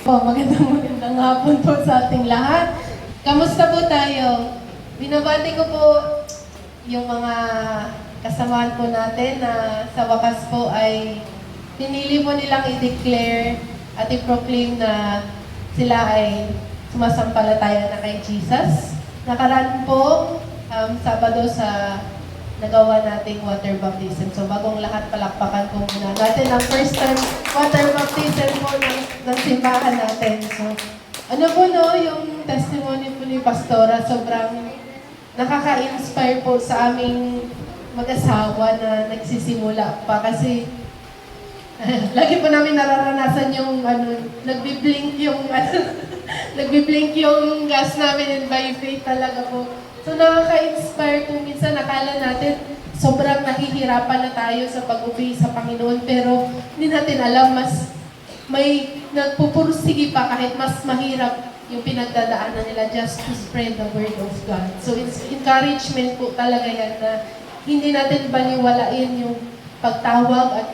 Magandang hapon po sa ating lahat. Kamusta po tayo? Binabati ko po yung mga kasamahan po natin na sa wakas po ay pinili po nilang i-declare at i-proclaim na sila ay sumasampalataya na kay Jesus. Nakaraan po, Sabado sa nagawa nating water baptism. So bagong lahat, palakpakan po muna natin ang first time water baptism po ng simbahan natin. So ano po no, yung testimony po ni Pastora, sobrang nakaka-inspire po sa aming mag-asawa na nagsisimula pa kasi lagi po namin nararanasan yung nagbi-blink yung nagbi-blink yung gas namin and by faith talaga po. So nakaka-inspire kung minsan nakala natin sobrang nahihirapan na tayo sa pag-obey sa Panginoon pero hindi natin alam mas may nagpupursige pa kahit mas mahirap yung pinagdadaanan nila just to spread the word of God. So it's encouragement po talaga yan na hindi natin baliwalain yung pagtawag at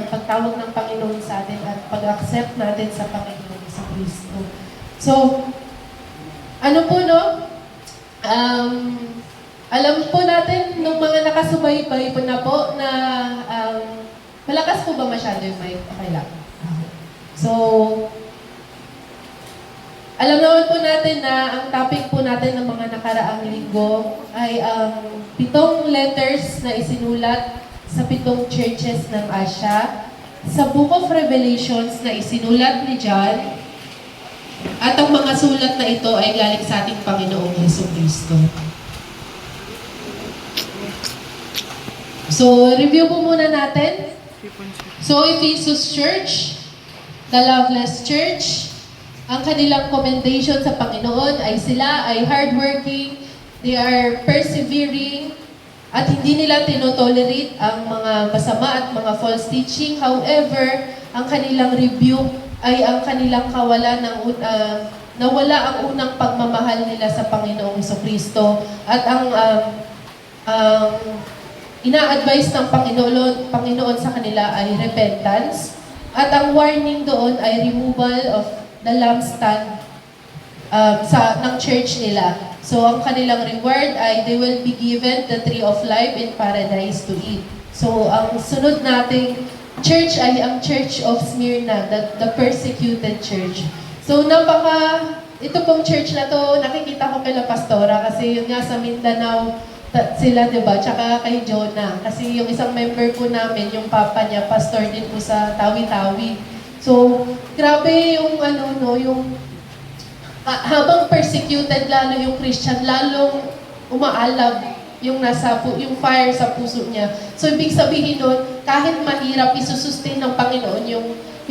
pagtawag ng Panginoon sa atin at pag-accept natin sa Panginoon sa Kristo. So, ano po no? Alam po natin nung mga nakasubaybay po na po na malakas po ba masyado yung mic? Okay lang. So, alam naman po natin na ang topic po natin ng mga nakaraang linggo ay ang 7 letters na isinulat sa 7 churches ng Asia, sa Book of Revelations na isinulat ni John, at ang mga sulat na ito ay galing sa ating Panginoong Jesucristo. So, review po muna natin. So, Ephesus Church, the Loveless Church, ang kanilang commendation sa Panginoon ay sila ay hardworking, they are persevering, at hindi nila tinotolerate ang mga masama at mga false teaching. However, ang kanilang rebuke ay ang kanilang kawalan ng nawala ang unang pagmamahal nila sa Panginoong Jesucristo. At ang ina-advise ng Panginoon sa kanila ay repentance. At ang warning doon ay removal of the lampstand ng church nila. So, ang kanilang reward ay they will be given the tree of life in paradise to eat. So, ang sunod nating church ay ang Church of Smyrna, the persecuted church. So, ito pong church na to, nakikita ko kay La Pastora kasi yun nga sa Mindanao sila, diba? Tsaka kay Jonah. Kasi yung isang member po namin, yung papa niya, pastor din po sa Tawi-Tawi. So, grabe yung yung habang persecuted lalo yung Christian, lalong umaalab yung yung fire sa puso niya. So, ibig sabihin nun, kahit mahirap, isusustain ng Panginoon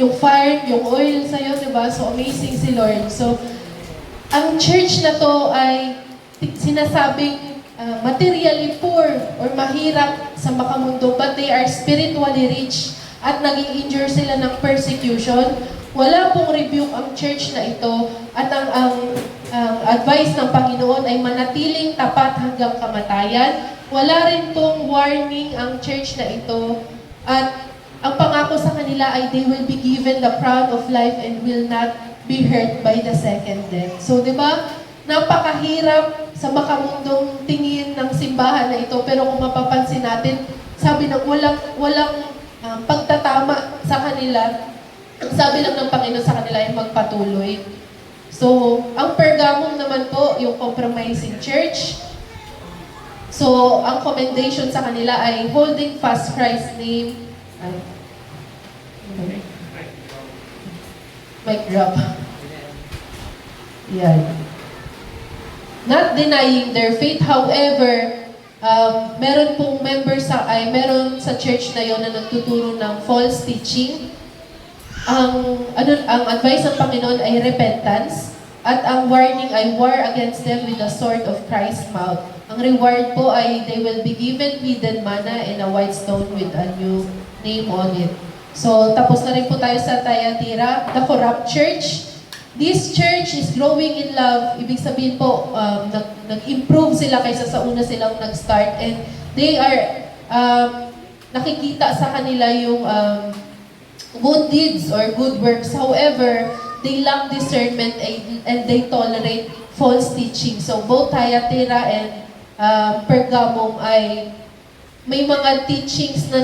yung fire, yung oil sa'yo, diba? So, amazing si Lord. So, ang church na to ay sinasabing materially poor or mahirap sa makamundo, but they are spiritually rich at nag-i-endure sila ng persecution. Wala pong rebuke ang church na ito at ang advice ng Panginoon ay manatiling tapat hanggang kamatayan. Wala rin pong warning ang church na ito at ang pangako sa kanila ay they will be given the crown of life and will not be hurt by the second death. So, di ba? Napakahirap sa makamundong tingin ng simbahan na ito, pero kung mapapansin natin, sabi na walang pagtatama sa kanila. Ang sabi lang ng Panginoon sa kanila ay magpatuloy. So, ang Pergamum naman po, yung compromising church. So, ang commendation sa kanila ay holding fast Christ's name. Mic drop. Yan. Not denying their faith, however, meron pong meron sa church na yon na nagtuturo ng false teaching. Ang advice ng Panginoon ay repentance at ang warning ay war against them with the sword of Christ's mouth. Ang reward po ay they will be given hidden manna and a white stone with a new name on it. So, tapos na rin po tayo sa Thyatira, the corrupt church. This church is growing in love. Ibig sabihin po, nag-improve sila kaysa sa una silang nag-start and they are nakikita sa kanila yung good deeds or good works. However, they lack discernment and they tolerate false teaching. So both Thyatira and Pergamum ay may mga teachings na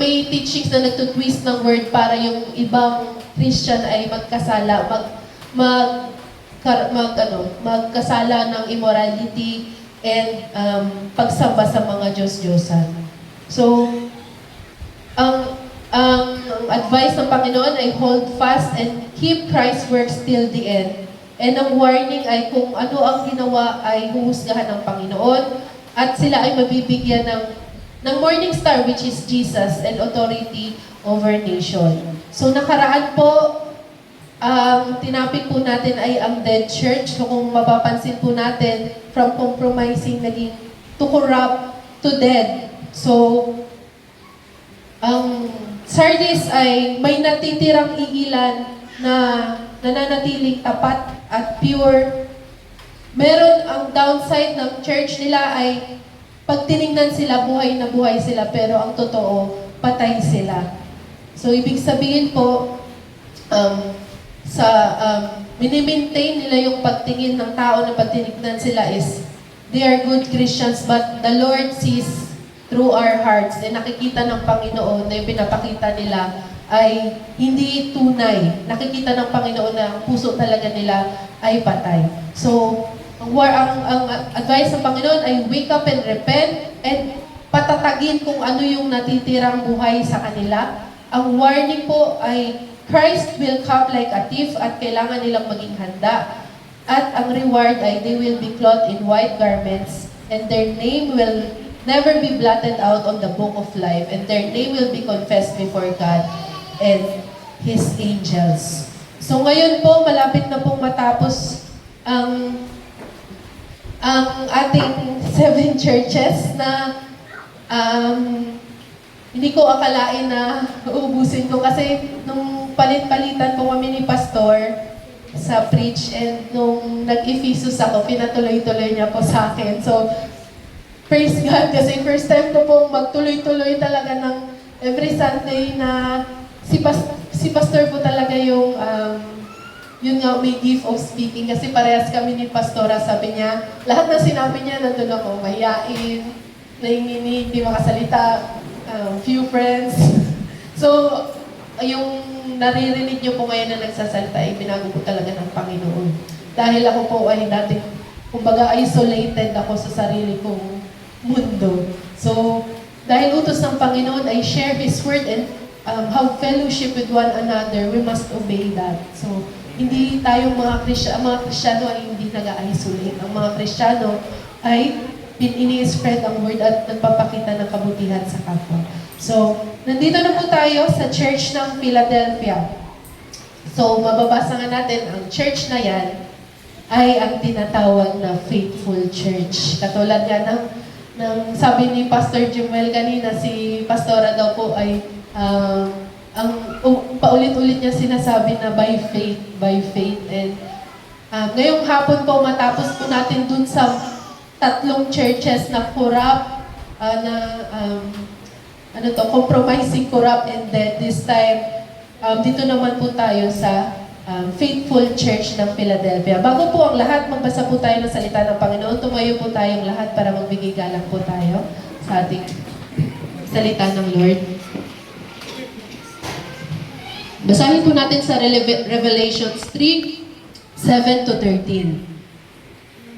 may teachings na nagtutwist ng word para yung ibang Christian ay magkasala, magkasala ng immorality and pagsamba sa mga Diyos-Diyosan. So, ang advice ng Panginoon ay hold fast and keep Christ's works till the end. And ang warning ay kung ano ang ginawa ay huhusgahan ng Panginoon at sila ay mabibigyan ng morning star, which is Jesus, and authority over nation. So nakaraan po, tinapik po natin ay ang dead church. So kung mapapansin po natin, from compromising naging to corrupt to dead. So, ang Sardis ay may natitirang iilan na nananatiling tapat at pure. Meron ang downside ng church nila ay pag tinignan sila, buhay na buhay sila, pero ang totoo, patay sila. So, ibig sabihin po, minimaintain nila yung pagtingin ng tao na pag tinignan sila is, they are good Christians, but the Lord sees through our hearts, and nakikita ng Panginoon na yung pinapakita nila ay hindi tunay. Nakikita ng Panginoon na ang puso talaga nila ay patay. So, ang advice ng Panginoon ay wake up and repent and patatagin kung ano yung natitirang buhay sa kanila. Ang warning po ay Christ will come like a thief at kailangan nilang maging handa. At ang reward ay they will be clothed in white garments and their name will never be blotted out on the book of life, and their name will be confessed before God and His angels. So ngayon po, malapit na pong matapos ang ating 7 churches na hindi ko akalain na uubusin ko kasi nung palit-palitan po kami ni Pastor sa preach and nung nag-Ephesus ako, pinatuloy-tuloy niya po sa akin. So, praise God, kasi first time ko pong magtuloy-tuloy talaga ng every Sunday na si Pastor po talaga yung, yun nga, may gift of speaking. Kasi parehas kami ni Pastora, sabi niya, lahat na sinabi niya, nandun ako, mahiyain, nainginig, di makasalita, few friends. So, yung naririnig niyo po ngayon na nagsasalita, ay binago po talaga ng Panginoon. Dahil ako po ay dating, kumbaga, isolated ako sa sarili kong mundo. So, dahil utos ng Panginoon ay share His word and have fellowship with one another, we must obey that. So, hindi tayong mga Kristiyano ay hindi nag-isolate. Ang mga Kristiyano ay ini-spread ang word at nagpapakita ng kabutihan sa kapwa. So, nandito na po tayo sa Church ng Philadelphia. So, mababasa nga natin, ang church na yan ay ang tinatawag na faithful church. Katulad nga ng sabi ni Pastor Jumel kanina, si Pastora daw po ay paulit-ulit niya sinasabi na by faith. And ngayong hapon po, matapos po natin dun sa 3 churches na corrupt, compromising, corrupt, and then this time, dito naman po tayo sa Faithful Church ng Philadelphia. Bago po ang lahat, magbasa po tayo ng salita ng Panginoon. Tumayo po tayong lahat para magbigay galang po tayo sa ating salita ng Lord. Basahin po natin sa Revelations 3:7-13.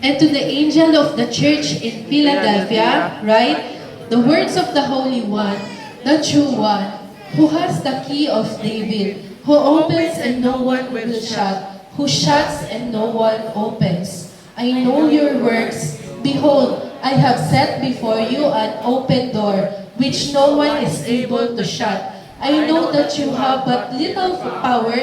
And to the angel of the church in Philadelphia, write, the words of the Holy One, the true One, who has the key of David, who opens and no one will shut, who shuts and no one opens. I know your works. Behold, I have set before you an open door, which no one is able to shut. I know that you have but little power,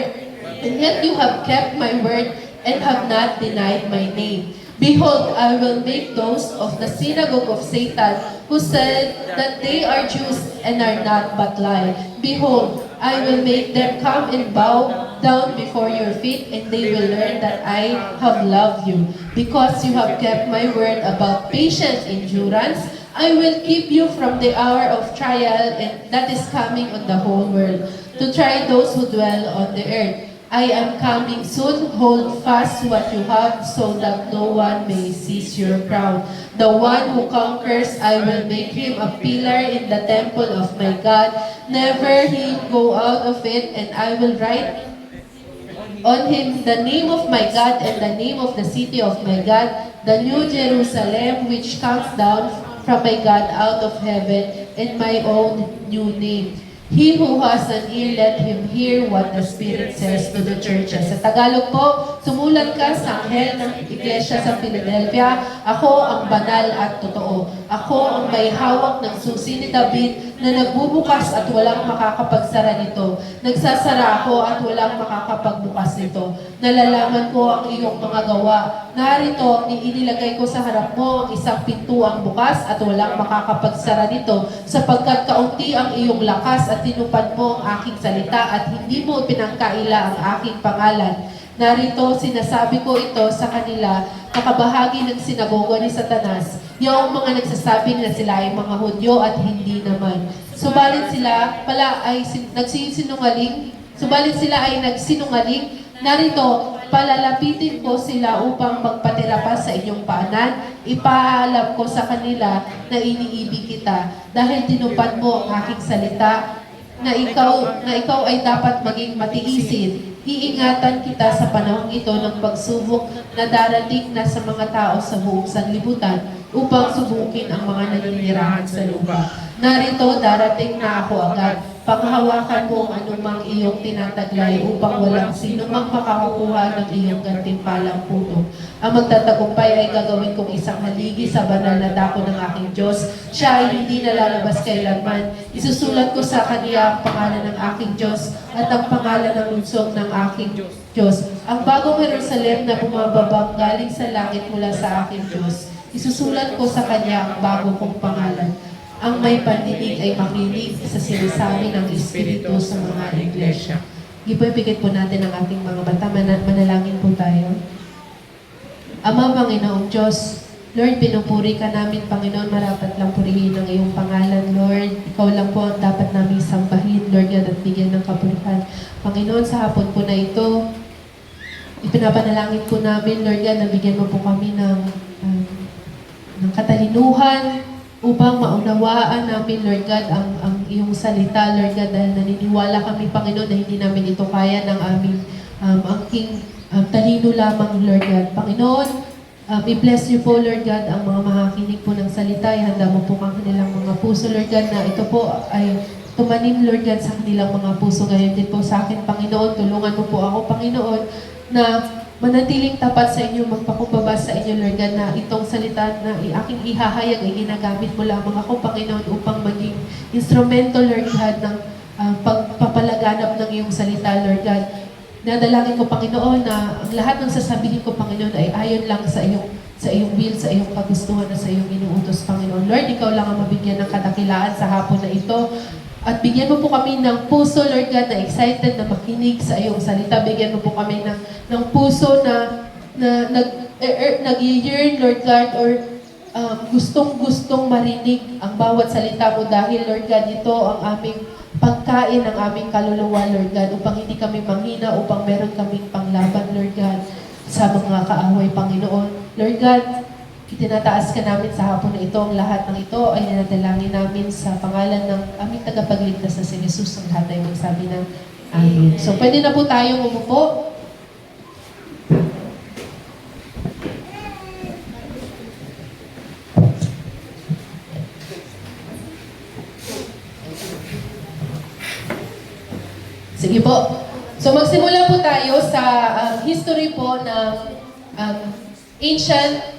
and yet you have kept my word and have not denied my name. Behold, I will make those of the synagogue of Satan who said that they are Jews and are not but lie. Behold, I will make them come and bow down before your feet, and they will learn that I have loved you. Because you have kept my word about patient endurance, I will keep you from the hour of trial and that is coming on the whole world, to try those who dwell on the earth. I am coming soon. Hold fast what you have so that no one may seize your crown. The one who conquers, I will make him a pillar in the temple of my God. Never he go out of it, and I will write on him the name of my God and the name of the city of my God, the new Jerusalem which comes down from my God out of heaven, and my own new name. He who has an ear, let him hear what the Spirit says to the churches. Sa Tagalog po, sumulat ka sa anghel ng iglesia sa Philadelphia, ako ang banal at totoo. Ako ang may hawak ng susi ni David na nagbubukas at walang makakapagsara nito. Nagsasara ako at walang makakapagbukas nito. Nalalaman ko ang iyong mga gawa. Narito, inilagay ko sa harap mo ang isang pintuang bukas at walang makakapagsara nito, sapagkat kaunti ang iyong lakas at tinupad mo ang aking salita at hindi mo pinangkaila ang aking pangalan. Narito, sinasabi ko ito sa kanila, nakabahagi ng sinagoga ni Satanas, yung mga nagsasabing na sila ay mga Hudyo at hindi naman. Subalit sila ay nagsinungaling. Narito, palalapitin ko sila upang magpatira pa sa inyong paanan. Ipaalam ko sa kanila na iniibig kita dahil tinupad mo ang aking salita na ikaw ay dapat maging matiisin. Iingatan kita sa panahong ito ng pagsubok na darating na sa mga tao sa buong sanlibutan upang subukin ang mga naninirahan sa lupa. Narito, darating na ako agad. Panghawakan mo ang anumang iyong tinataglay upang walang sino mang makakukuha ng iyong gantimpalang puno. Ang magtatagumpay ay gagawin kong isang haligi sa banal na dako ng aking Diyos. Siya ay hindi nalalabas kailanman. Isusulat ko sa kaniya ang pangalan ng aking Diyos at ang pangalan ng lungsod ng aking Diyos. Ang bagong Jerusalem na bumababang galing sa langit mula sa aking Diyos. Isusulat ko sa kanya ang bago kong pangalan. Ang may pandinig ay makinig sa sinasabi ng Espiritu sa mga iglesia. Ipipigit po natin ang ating mga mata. Manalangin po tayo. Ama, Panginoong Diyos, Lord, pinupuri ka namin, Panginoon, marapat lang purihin ang iyong pangalan, Lord. Ikaw lang po ang dapat namin sambahin, Lord God, at bigyan ng kapurihan. Panginoon, sa hapon po na ito, ipinapanalangin po namin, Lord God, na bigyan mo po kami ng katalinuhan, upang maunawaan namin, Lord God, ang iyong salita, Lord God, dahil naniniwala kami, Panginoon, na hindi namin ito kaya ng aming talino lamang, Lord God. Panginoon, i-bless niyo po, Lord God, ang mga makikinig po ng salita. Ihanda mo po ang kanilang mga puso, Lord God, na ito po ay tumanim, Lord God, sa kanilang mga puso. Ngayon din po sa akin, Panginoon, tulungan mo po ako, Panginoon, na manatiling tapat sa inyo, magpakumbaba sa inyo, Lord God, na itong salita na aking ihahayag ay ginagamit mo lamang ako, Panginoon, upang maging instrumento, Lord God, ng pagpapalaganap ng iyong salita, Lord God. Nadalangin ko, Panginoon, na ang lahat ng sasabihin ko, Panginoon, ay ayon lang sa iyong will, sa iyong kagustuhan, na sa iyong inuutos, Panginoon. Lord, ikaw lang ang mabigyan ng kadakilaan sa hapon na ito. At bigyan mo po kami ng puso, Lord God, na excited na makinig sa iyong salita. Bigyan mo po kami ng puso na nag-yearn, Lord God, or gustong-gustong marinig ang bawat salita mo dahil, Lord God, ito ang aming pagkain ng aming kaluluwa, Lord God, upang hindi kami manghina, upang meron kaming panglaban, Lord God, sa mga kaaway, Panginoon. Lord God, itinataas ka namin sa hapon na ito. Ang lahat ng ito ay nanadalangin namin sa pangalan ng aming tagapagligtas na si Jesus. Ang lahat ay magsabi ng Amen. So, pwede na po tayong umupo. Sige po. So, magsimula po tayo sa history po ng ancient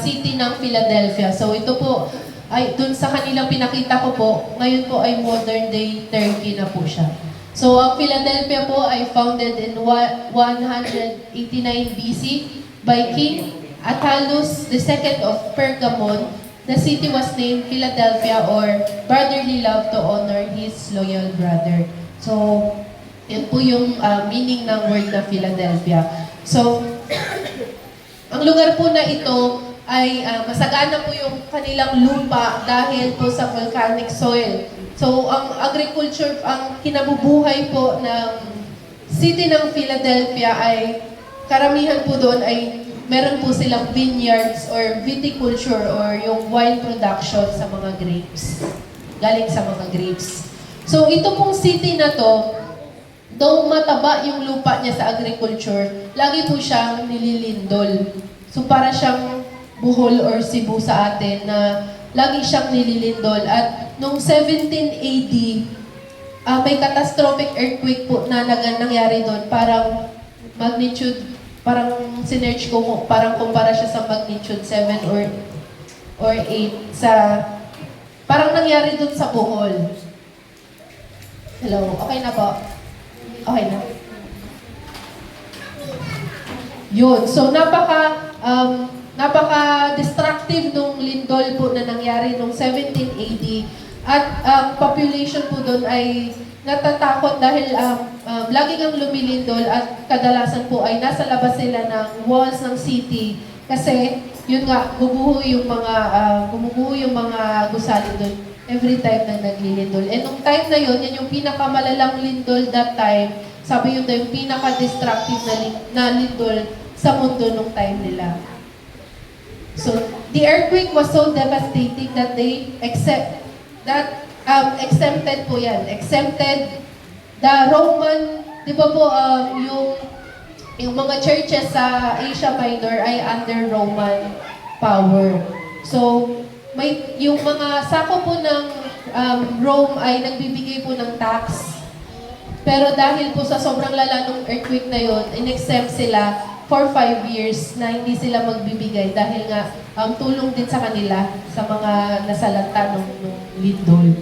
city ng Philadelphia. So ito po, ay dun sa kanilang pinakita ko po, ngayon po ay modern day Turkey na po siya. So ang Philadelphia po ay founded in 189 BC by King Attalus II of Pergamon. The city was named Philadelphia or brotherly love to honor his loyal brother. So yan po yung meaning ng word na Philadelphia. So ang lugar po na ito ay masagana po yung kanilang lupa dahil po sa volcanic soil. So, ang agriculture, ang kinabubuhay po ng city ng Philadelphia ay karamihan po doon ay meron po silang vineyards or viticulture or yung wine production sa mga grapes. Galing sa mga grapes. So, ito pong city na to, though mataba yung lupa niya sa agriculture, lagi po siyang nililindol. So, para siyang Bohol or Cebu sa atin na lagi siyang nililindol. At noong 17 AD, may catastrophic earthquake po na nangyari doon. Parang magnitude, parang sinerch ko, parang kumpara siya sa magnitude 7 or 8 sa, parang nangyari doon sa Bohol. Hello, okay na po? Okay na. Yun, so napaka-destructive nung lindol po na nangyari nung 17 AD. At population po doon ay natatakot dahil laging ang lumilindol at kadalasan po ay nasa labas sila ng walls ng city. Kasi yun nga, gumuguho yung mga gusali doon every time na naglilindol. And nung time na yun, yan yung pinakamalalang lindol that time. Sabi yun na yung pinaka-destructive na lindol sa mundo nung time nila. So, the earthquake was so devastating that they exempted po yan. Exempted the Roman, di ba po, yung mga churches sa Asia Minor ay under Roman power. So, yung mga sako po ng Rome ay nagbibigay po ng tax. Pero dahil po sa sobrang lala ng earthquake na yun, in-exempt sila for 5 years na hindi sila magbibigay dahil nga tulong din sa kanila sa mga nasalanta ng lindol.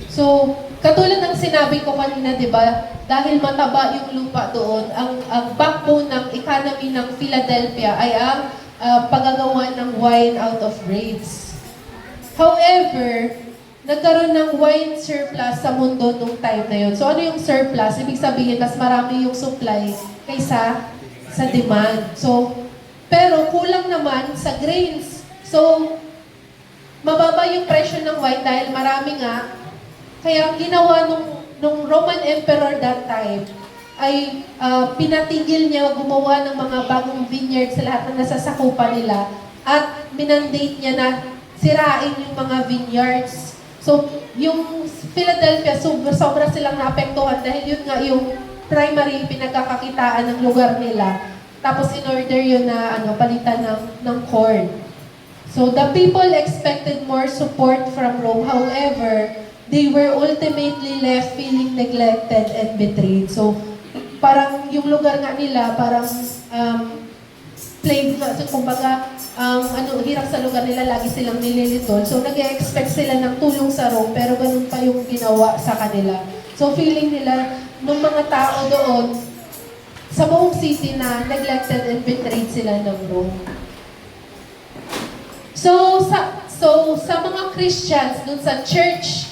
So, katulad ng sinabi ko kanina, di ba, dahil mataba yung lupa doon, ang backbone ng economy ng Philadelphia ay ang paggagawa ng wine out of grapes. However, nagkaroon ng wine surplus sa mundo nung time na yun. So, ano yung surplus? Ibig sabihin, mas marami yung supply kaysa sa demand. So, pero kulang naman sa grains. So, mababa yung presyo ng wine dahil marami nga. Kaya ang ginawa nung Roman Emperor that time ay pinatigil niya gumawa ng mga bagong vineyards sa lahat na nasasakupan nila at minandate niya na sirain yung mga vineyards. So, yung Philadelphia, sobra silang naapektuhan dahil yun nga yung primary pinagkakakitaan ng lugar nila. Tapos in order yun na palitan ng corn. So the people expected more support from Rome. However, they were ultimately left feeling neglected and betrayed. So parang yung lugar nga nila, parang plague nga. So kumbaga, hirap sa lugar nila, lagi silang nililitol. So nag-expect sila ng tulong sa Rome, pero ganun pa yung ginawa sa kanila. So feeling nila, nung mga tao doon, sa buong city na neglected and betrayed sila ng Rome. So sa mga Christians dun sa church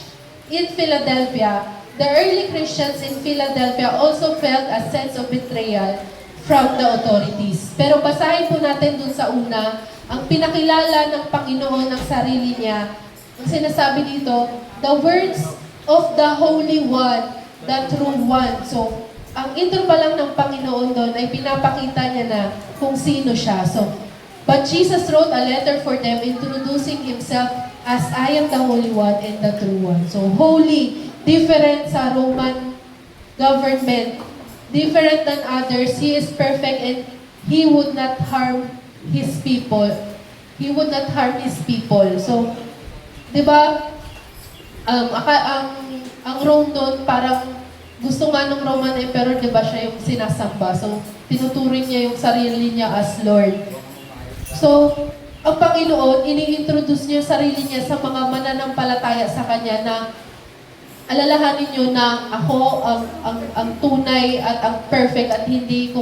in Philadelphia, the early Christians in Philadelphia also felt a sense of betrayal from the authorities. Pero basahin po natin dun sa una, ang pinakilala ng Panginoon ng sarili niya, ang sinasabi dito, the words of the Holy One, the true one. So, ang intro pa lang ng Panginoon doon ay pinapakita niya na kung sino siya. So, but Jesus wrote a letter for them introducing Himself as I am the Holy One and the true one. So, holy, different sa Roman government, different than others. He is perfect and He would not harm His people. He would not harm His people. So, di ba, ang Rome doon parang gusto nga ng Roman Emperor, di ba, siya yung sinasamba. So, tinuturing niya yung sarili niya as Lord. So, ang Panginoon, ini-introduce niya yung sarili niya sa mga mananampalataya sa Kanya na alalahanin niyo na ako ang tunay at ang perfect at hindi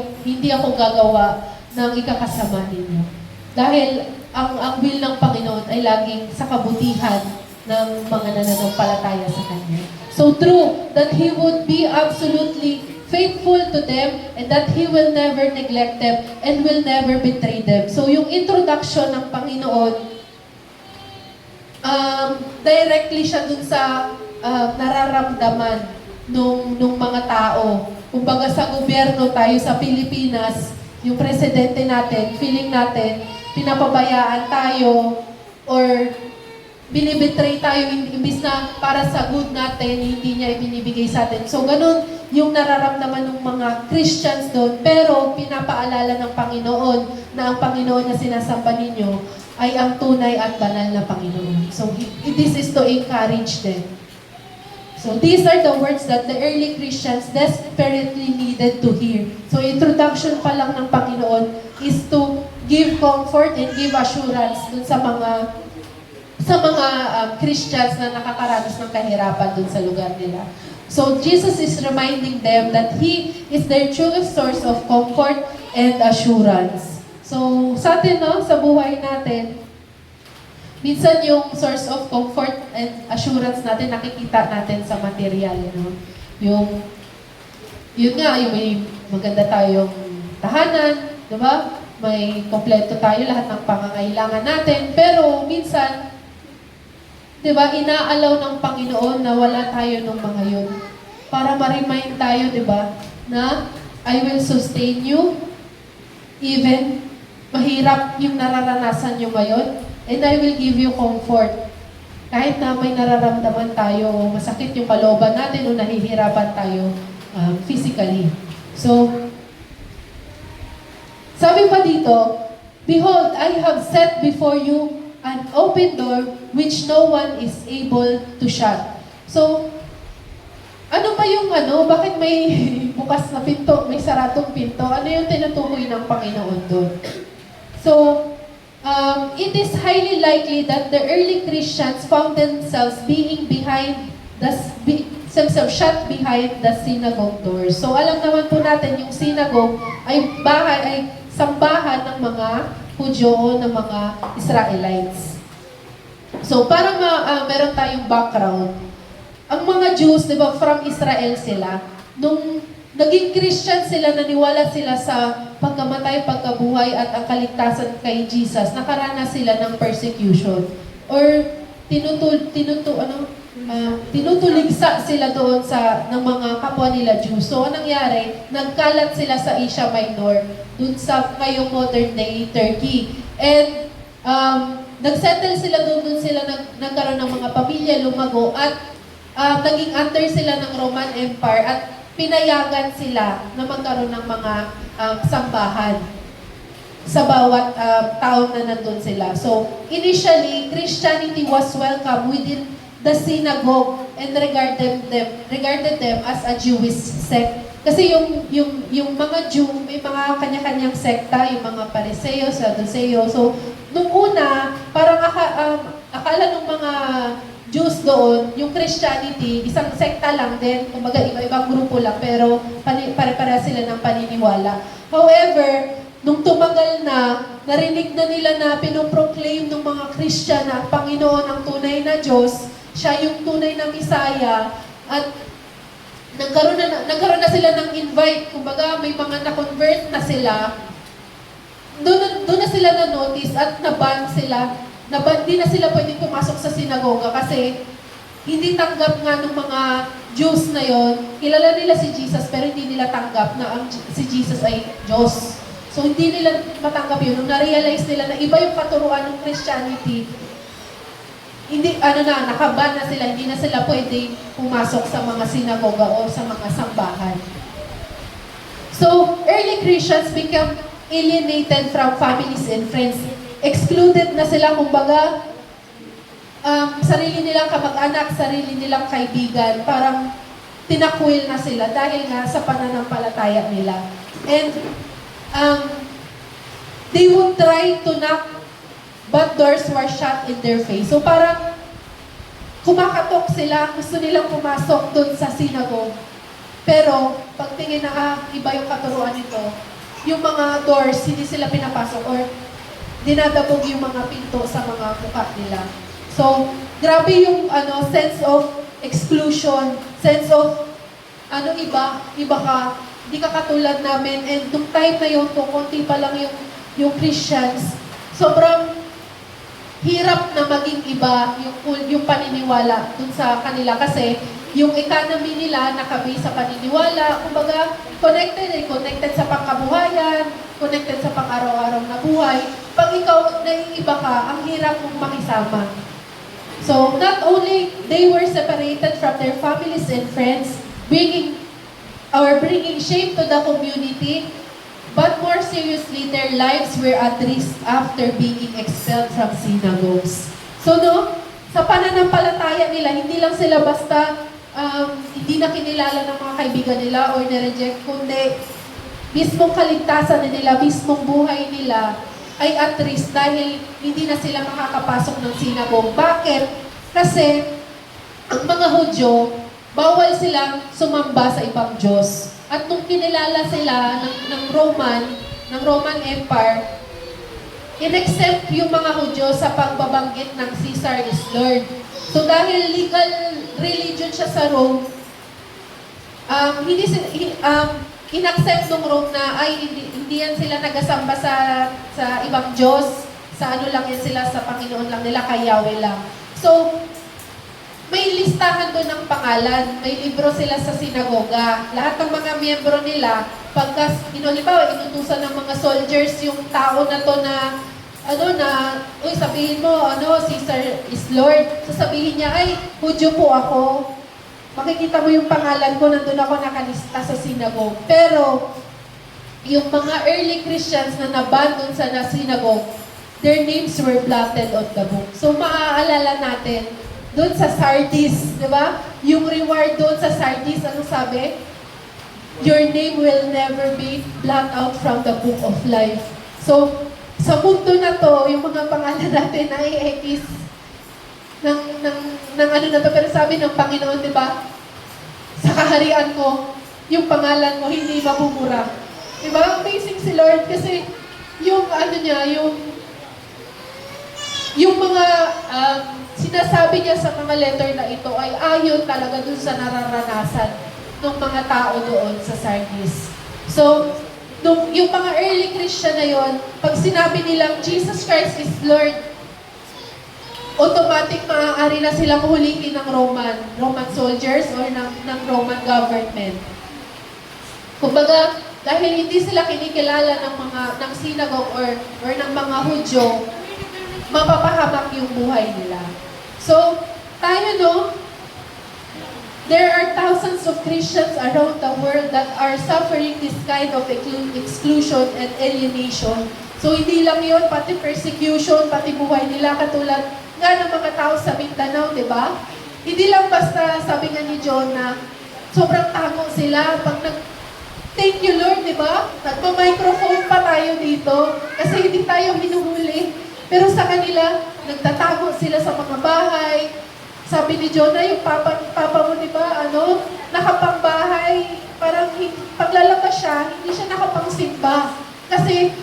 ako gagawa ng ikakasama ninyo. Dahil ang will ng Panginoon ay laging sa kabutihan ng mga nananampalataya sa Kanya. So true that He would be absolutely faithful to them, and that He will never neglect them and will never betray them. So yung introduction ng Panginoon, directly siya dun sa nararamdaman nung mga tao. Kumbaga sa gobyerno tayo sa Pilipinas, yung presidente natin, feeling natin, pinapabayaan tayo or binibetray tayo, imbis na para sa good natin, hindi niya ibinibigay sa atin. So, ganun yung nararamdaman ng mga Christians doon, pero pinapaalala ng Panginoon na ang Panginoon na sinasamba ninyo ay ang tunay at banal na Panginoon. So, this is to encourage them. So, these are the words that the early Christians desperately needed to hear. So, introduction pa lang ng Panginoon is to give comfort and give assurance dun sa mga Christians na nakakaranas ng kahirapan dun sa lugar nila. So, Jesus is reminding them that He is their true source of comfort and assurance. So, sa atin, no, sa buhay natin, minsan yung source of comfort and assurance natin, nakikita natin sa material, Yun nga, yung may maganda tayong tahanan, di ba? May kompleto tayo, lahat ng pangangailangan natin. Pero minsan, di ba, inaalaw ng Panginoon na wala tayo ng mga yun. Para ma-remind tayo, di ba, na I will sustain you, even mahirap yung nararanasan nyo ngayon, and I will give you comfort. Kahit na may nararamdaman tayo, masakit yung kalooban natin o nahihirapan tayo physically. So, sabi pa dito, behold, I have set before you an open door which no one is able to shut. So, ano ba yung bakit may bukas na pinto, may saratong pinto? Ano yung tinutukoy ng Panginoon doon? So, it is highly likely that the early Christians found themselves shut behind the synagogue doors. So, alam naman po natin, yung synagogue ay sambahan ng mga Hudyo o ng mga Israelites. So, para meron tayong background, ang mga Jews, di ba, from Israel sila, nung naging Christian sila, naniwala sila sa pagkamatay, pagkabuhay at ang kaligtasan kay Jesus, nakaranas sila ng persecution or tinutuligsa sila doon ng mga kapwa nila Jews. So, anong nangyari? Nagkalat sila sa Asia Minor, doon sa ngayong modern day Turkey. And nagsettle sila doon sila nagkaroon ng mga pamilya, lumago, at naging under sila ng Roman Empire at pinayagan sila na magkaroon ng mga sambahan sa bawat taon na nandun sila. So, initially, Christianity was welcome within the synagogue and regarded them as a Jewish sect. Kasi yung mga Jew, may mga kanya-kanyang sekta, yung mga Pariseo, Sadduceo. So, nung una, parang akala ng mga Jews doon, yung Christianity, isang sekta lang din, kumbaga iba-ibang grupo lang, pero pare-pareha sila ng paniniwala. However, nung tumagal na, narinig na nila na pinoproclaim ng mga Christian na ang Panginoon ang tunay na Diyos, siya yung tunay na Misaya, at nagkaroon na sila ng invite, kumbaga may mga na-convert na sila, doon na sila na-notice at na-ban sila. Di na sila pwedeng pumasok sa sinagoga kasi hindi tanggap nga ng mga Jews na yon. Kilala nila si Jesus pero hindi nila tanggap na si Jesus ay Diyos. So hindi nila matanggap yun. Nung na-realize nila na iba yung katuruan ng Christianity, nakaban na sila, hindi na sila pwedeng pumasok sa mga sinagoga o sa mga sambahan. So, early Christians become alienated from families and friends. Excluded na sila, kumbaga, sarili nilang kamag-anak, sarili nilang kaibigan, parang tinakwil na sila dahil nga sa pananampalataya nila. And they would try to knock, but doors were shut in their face. So parang kumakatok sila, gusto nilang pumasok doon sa synagogue. Pero pagtingin na iba yung katuruan nito, yung mga doors, hindi sila pinapasok or dinadabog yung mga pinto sa mga mukha nila. So, grabe yung sense of exclusion, sense of iba ka, hindi ka katulad namin. And nung time na yun, kung konti pa lang yung Christians, sobrang hirap na maging iba yung paniniwala dun sa kanila kasi yung economy nila nakabase sa paniniwala, kumbaga connected sa pangkabuhayan, connected sa pang-araw-araw na buhay. Pag ikaw naiiba ka, ang hirap mong makisama. So, not only they were separated from their families and friends, bringing shame to the community, but more seriously, their lives were at risk after being expelled from synagogues. So, sa pananampalataya nila, hindi lang sila basta hindi na kinilala ng mga kaibigan nila or nireject, kundi mismong kaligtasan nila, mismong buhay nila ay at risk dahil hindi na sila makakapasok ng synagogue. Bakit? Kasi ang mga Hudyo, bawal silang sumamba sa ibang Diyos. At nung kinilala sila ng Roman Empire, in-exempt yung mga Hudyo sa pagbabanggit ng Caesar is Lord. So dahil legal religion siya sa Rome, in-accept ng Rome na ay hindi yan sila nagasamba sa ibang Diyos, sa ano lang yan sila, sa Panginoon lang nila, kay Yahweh lang. So, may listahan doon ng pangalan, may libro sila sa sinagoga. Lahat ng mga miyembro nila, pagka, halimbawa, inutusan ng mga soldiers yung tao na to na, uy, sabihin mo, Caesar is Lord. Sasabihin niya, ay, Hudyo po ako. Makikita mo yung pangalan ko, nandun ako nakalista sa synagogue. Pero, yung mga early Christians na naban dun sa synagogue, their names were blotted on the book. So, maaalala natin, dun sa Sardis, di ba? Yung reward dun sa Sardis, ano sabi? Your name will never be blotted out from the book of life. So, sa mundo na to, yung mga pangalan natin na i-ekis ng ano na to, pero sabi ng Panginoon, di ba? Sa kaharian ko, yung pangalan mo hindi mabubura. Di ba? Amazing si Lord kasi yung ano niya, yung mga sinasabi niya sa mga letter na ito ay ayon talaga dun sa nararanasan ng mga tao doon sa Sardis. So, yung mga early Christian na yon, pag sinabi nilang Jesus Christ is Lord, automatic maaari na silang hulihin ng Roman soldiers or ng Roman government. Kumbaga, dahil hindi sila kinikilala ng synagogue or ng mga Hudyo, mapapahamak yung buhay nila. So, tayo there are thousands of Christians around the world that are suffering this kind of exclusion and alienation. So, hindi lang yun, pati persecution, pati buhay nila, katulad nga ng mga tao sa Mindanao, di ba? Hindi lang basta, sabi nga ni John na sobrang tago sila. Thank you Lord, di ba? Nagpa-microphone pa tayo dito kasi hindi tayo hinuhuli. Pero sa kanila, nagtatago sila sa mga bahay. Sabi ni Jonah, yung papa mo, di ba, nakapangbahay, parang paglalabas siya, hindi siya nakapangsimba. Kasi,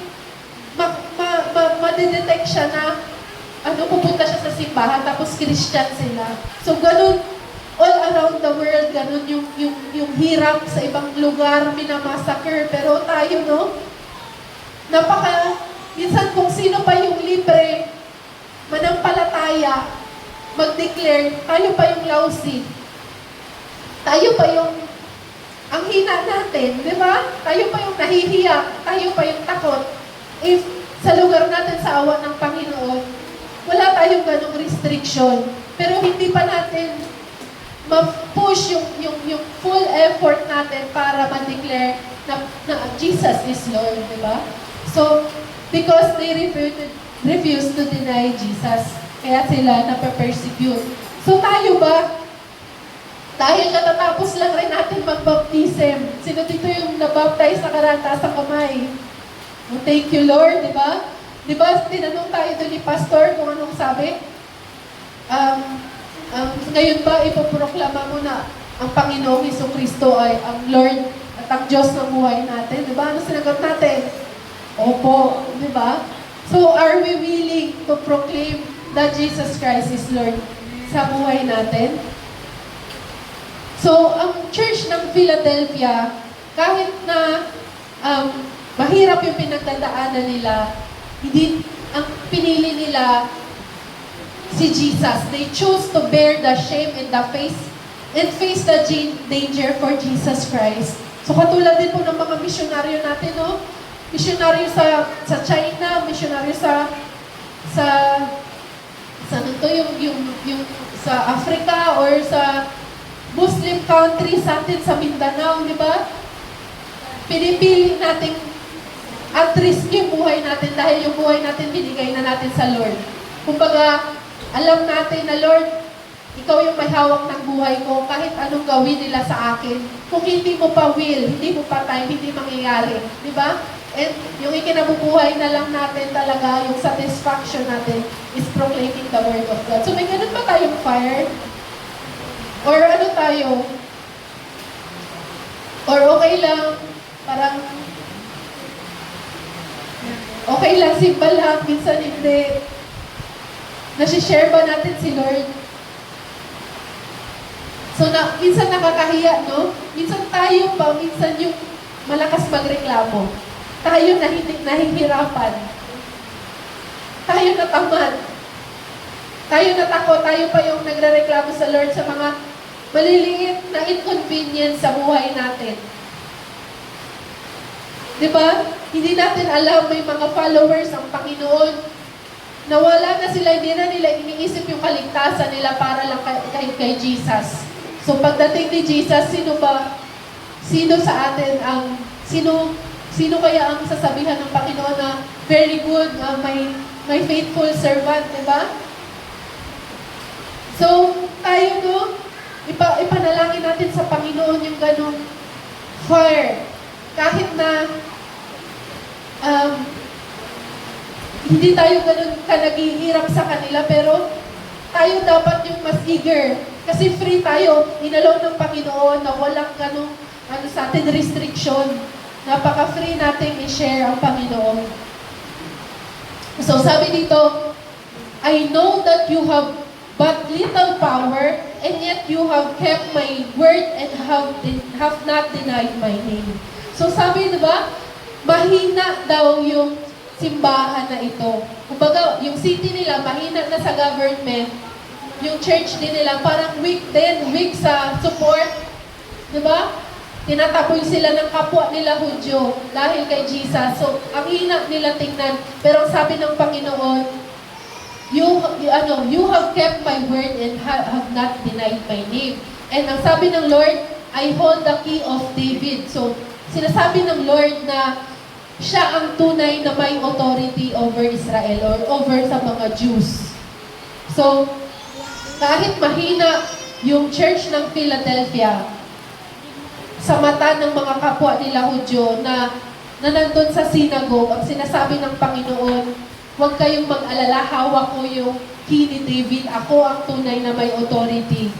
madedetect siya na, pupunta siya sa simbahan, tapos Christian sila. So, ganun, all around the world, ganun yung hirap sa ibang lugar, minamassacre. Pero tayo, minsan kung sino pa yung libre, manampalataya, mag-declare, tayo pa yung lousy. Tayo pa yung, ang hina natin, di ba? Tayo pa yung nahihiya, tayo pa yung takot. If sa lugar natin sa awa ng Panginoon, wala tayong ganong restriction. Pero hindi pa natin ma-push yung full effort natin para ma-declare na Jesus is Lord, di ba? So, because they refuse to deny Jesus, kaya sila nape-persecute. So tayo ba? Dahil katatapos lang rin natin mag-baptism. Sino dito yung nabaptize na karanta sa kamay? Oh, thank you Lord, di ba? Di ba, tinanong tayo doon ni Pastor kung anong sabi? Ngayon ba, ipoproklama mo na ang Panginoong Jesucristo ay ang Lord at ang Diyos ng buhay natin? Di ba? Ano sinagot natin? Opo, di ba? So, are we willing to proclaim that Jesus Christ is Lord sa buhay natin? So, ang church ng Philadelphia, kahit na mahirap yung pinagdadaanan nila, hindi, ang pinili nila si Jesus. They chose to bear the shame and face the danger for Jesus Christ. So katulad din po ng mga misyonaryo natin, no? Misyonaryo sa China, misyonaryo sa ano to, yung sa Africa or sa Muslim countries natin sa Mindanao, di ba? Pinipili natin at risk yung buhay natin dahil yung buhay natin binigay na natin sa Lord. Kumbaga, alam natin na Lord, ikaw yung may hawak ng buhay ko, kahit anong gawin nila sa akin. Kung hindi mo pa will, hindi mo pa time, hindi mangyayari. Di ba? And yung ikinabubuhay na lang natin talaga, yung satisfaction natin is proclaiming the word of God. So may ganun ba tayong fire? Or ano tayo? Or okay lang, parang okay lang, simple lang, minsan hindi. Nasi-share ba natin si Lord? So, minsan nakakahiya, no? Minsan tayo pa, minsan yung malakas magreklamo. Tayo nahihirapan. Tayo natamad. Tayo natakot, tayo pa yung nagrereklamo sa Lord sa mga maliliit na inconvenience sa buhay natin. Diba? Hindi natin alam, may mga followers ang Panginoon. Nawala na sila, hindi na nila iniisip yung kaligtasan nila para lang kay Jesus. So pagdating ni Jesus, sino sa atin sino kaya ang sasabihan ng Panginoon na very good, my faithful servant, di ba? So, tayo ipanalangin natin sa Panginoon yung ganung fire. Kahit na hindi tayo ganun ka naghihirap sa kanila, pero tayo dapat yung mas eager. Kasi free tayo, inalaw ng Panginoon na walang ganung sa atin restriction. Napaka-free natin i-share ang Panginoon. So sabi dito, I know that you have but little power, and yet you have kept my word and have not denied my name. So sabi, diba, mahina daw yung simbahan na ito. Kumbaga, yung city nila, mahina na sa government. Yung church din nila, parang weak din, weak sa support. Diba? Tinataboy sila ng kapwa nila Hudyo dahil kay Jesus. So, ang hina nila tingnan. Pero sabi ng Panginoon, you have kept my word and have not denied my name. And ang sabi ng Lord, I hold the key of David. So, sinasabi ng Lord na siya ang tunay na may authority over Israel or over sa mga Jews. So, kahit mahina yung church ng Philadelphia, sa mata ng mga kapwa nila Hudyo na nandun sa synagogue, ang sinasabi ng Panginoon, huwag kayong mag-alala, hawak ko yung key ni David, ako ang tunay na may authority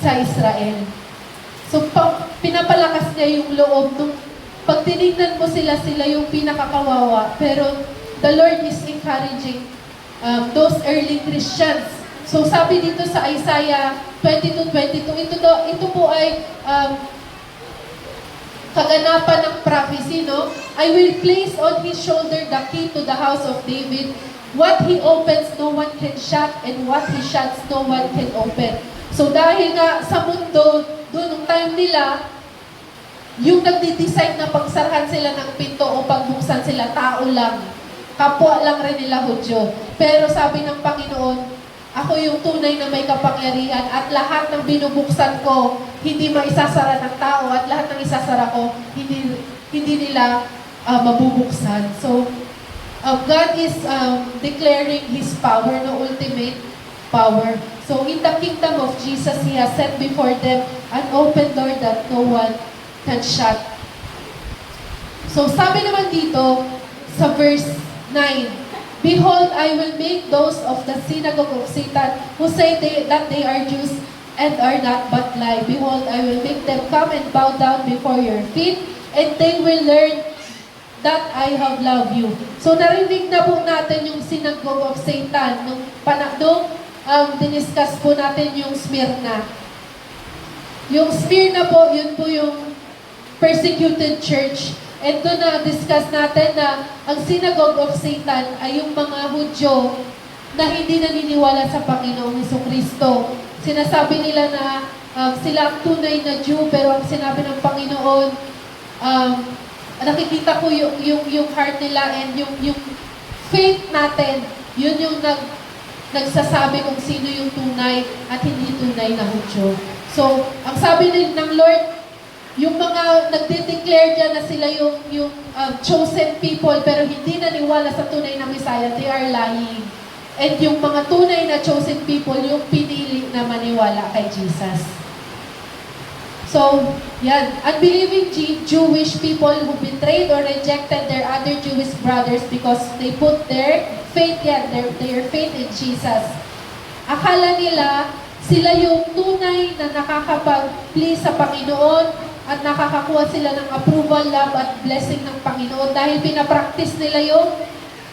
sa Israel. So, pinapalakas niya yung loob nung pag tinignan mo sila yung pinakakawawa, pero the Lord is encouraging those early Christians. So sabi dito sa Isaiah 22:22, ito po ay kaganapan ng prophecy, no? I will place on his shoulder the key to the house of David. What he opens, no one can shut, and what he shuts, no one can open. So dahil nga sa mundo, doon nung time nila, yung nagdi-decide na pagsarahan sila ng pinto o pagbuksan sila, tao lang. Kapwa lang rin nila Hudyo. Pero sabi ng Panginoon, ako yung tunay na may kapangyarihan at lahat ng binubuksan ko, hindi maisasara ng tao at lahat ng isasara ko, hindi nila mabubuksan. So, God is declaring His power, no ultimate power. So, in the kingdom of Jesus, He has set before them an open door that no one can shut. So, sabi naman dito sa verse 9, Behold, I will make those of the synagogue of Satan who say that they are Jews and are not but lie. Behold, I will make them come and bow down before your feet, and they will learn that I have loved you. So, narinig na po natin yung synagogue of Satan nung diniscuss po natin yung Smyrna. Yung Smyrna po, yun po yung persecuted church. And doon na-discuss natin na ang synagogue of Satan ay yung mga Hudyo na hindi naniniwala sa Panginoong Hesukristo. Sinasabi nila na sila ang tunay na Jew, pero ang sinabi ng Panginoon, nakikita ko yung heart nila and yung faith natin, yun yung nagsasabi kung sino yung tunay at hindi tunay na Hudyo. So, ang sabi ng Lord, yung mga nagde-declare dyan na sila yung chosen people pero hindi naniwala sa tunay na Messiah, they are lying. And yung mga tunay na chosen people, yung pinili na maniwala kay Jesus. So, yan. Unbelieving Jewish people who betrayed or rejected their other Jewish brothers because they put their faith their faith in Jesus. Akala nila, sila yung tunay na nakakapag-please sa Panginoon at nakakakuha sila ng approval, love, at blessing ng Panginoon dahil pinapractice nila yung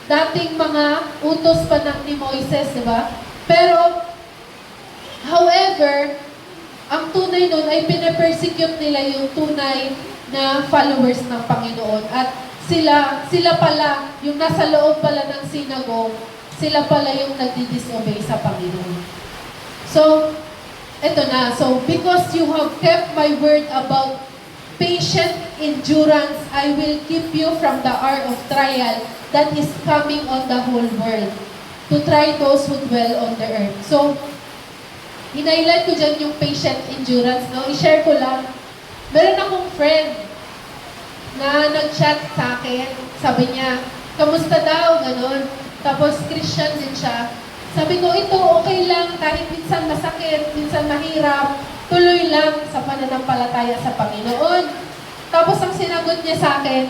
dating mga utos pa ni Moises, di ba? Pero, however, ang tunay nun ay pinapersecute nila yung tunay na followers ng Panginoon. At sila pala, yung nasa loob pala ng synagogue, sila pala yung nagdi-disobey sa Panginoon. So, eto na. So, because you have kept my word about patient endurance, I will keep you from the hour of trial that is coming on the whole world to try those who dwell on the earth. So, hinailan ko dyan yung patient endurance, no? I-share ko lang. Meron akong friend na nag-chat sa akin. Sabi niya, kamusta daw? Ganon. Tapos, Christian din siya. Sabi ko, ito okay lang, kahit minsan masakit, minsan mahirap, tuloy lang sa pananampalataya sa Panginoon. Tapos ang sinagot niya sa akin,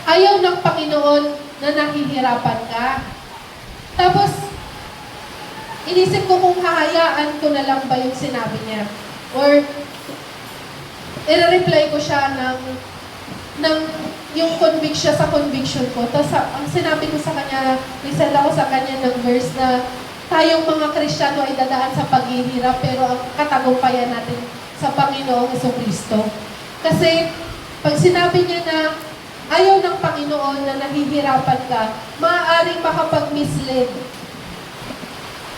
ayaw ng Panginoon na nahihirapan ka. Tapos, inisip ko kung hahayaan ko na lang ba yung sinabi niya. Or, i-reply ko siya ng yung conviction sa conviction ko. Tapos ang sinabi ko sa kanya, nisend ako sa kanya ng verse na tayong mga Kristiyano ay dadaan sa paghihirap pero ang katagumpayan natin sa Panginoong Hesukristo. Kasi pag sinabi niya na ayaw ng Panginoon na nahihirapan ka, maaaring makapag-mislead.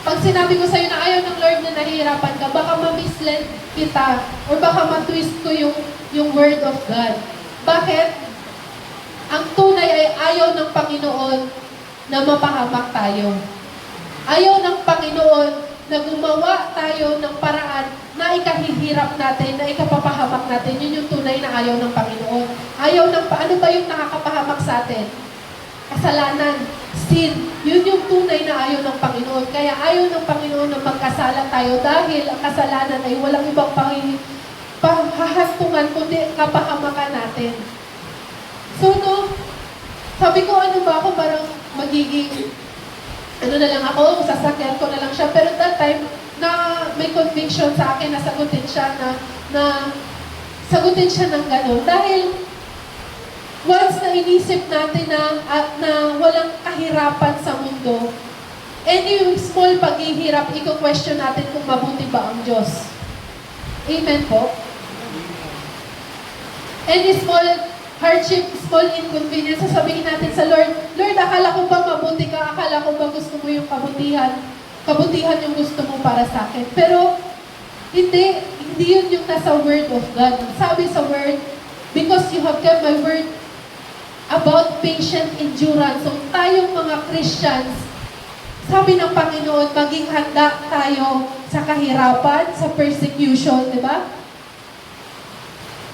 Pag sinabi ko sa'yo na ayaw ng Lord na nahihirapan ka, baka ma-mislead kita or baka ma-twist ko yung word of God. Bakit? Ang tunay ay ayaw ng Panginoon na mapahamak tayo. Ayaw ng Panginoon na gumawa tayo ng paraan na ikahihirap natin, na ikapapahamak natin. Yun yung tunay na ayaw ng Panginoon. Ano ba yung nakakapahamak sa atin? Kasalanan, sin. Yun yung tunay na ayaw ng Panginoon. Kaya ayaw ng Panginoon na magkasala tayo dahil ang kasalanan ay walang ibang pahahantungan kundi kapahamakan natin. So, no, sabi ko, ano ba ako, parang magiging, ano na lang ako, sasakyan ko na lang siya. Pero that time, na may conviction sa akin na sagutin siya sagutin siya ng gano'n. Dahil, once na inisip natin na walang kahirapan sa mundo, any small paghihirap, i-question natin kung mabuti ba ang Diyos. Amen po? Any small hardship, small inconvenience, sasabihin natin sa Lord, Lord, akala ko ba mabuti ka? Akala ko ba gusto mo yung kabutihan yung gusto mo para sa akin? Pero, hindi yun yung nasa word of God. Sabi sa word, because you have kept my word about patient endurance. So, tayong mga Christians, sabi ng Panginoon, maging handa tayo sa kahirapan, sa persecution, di ba?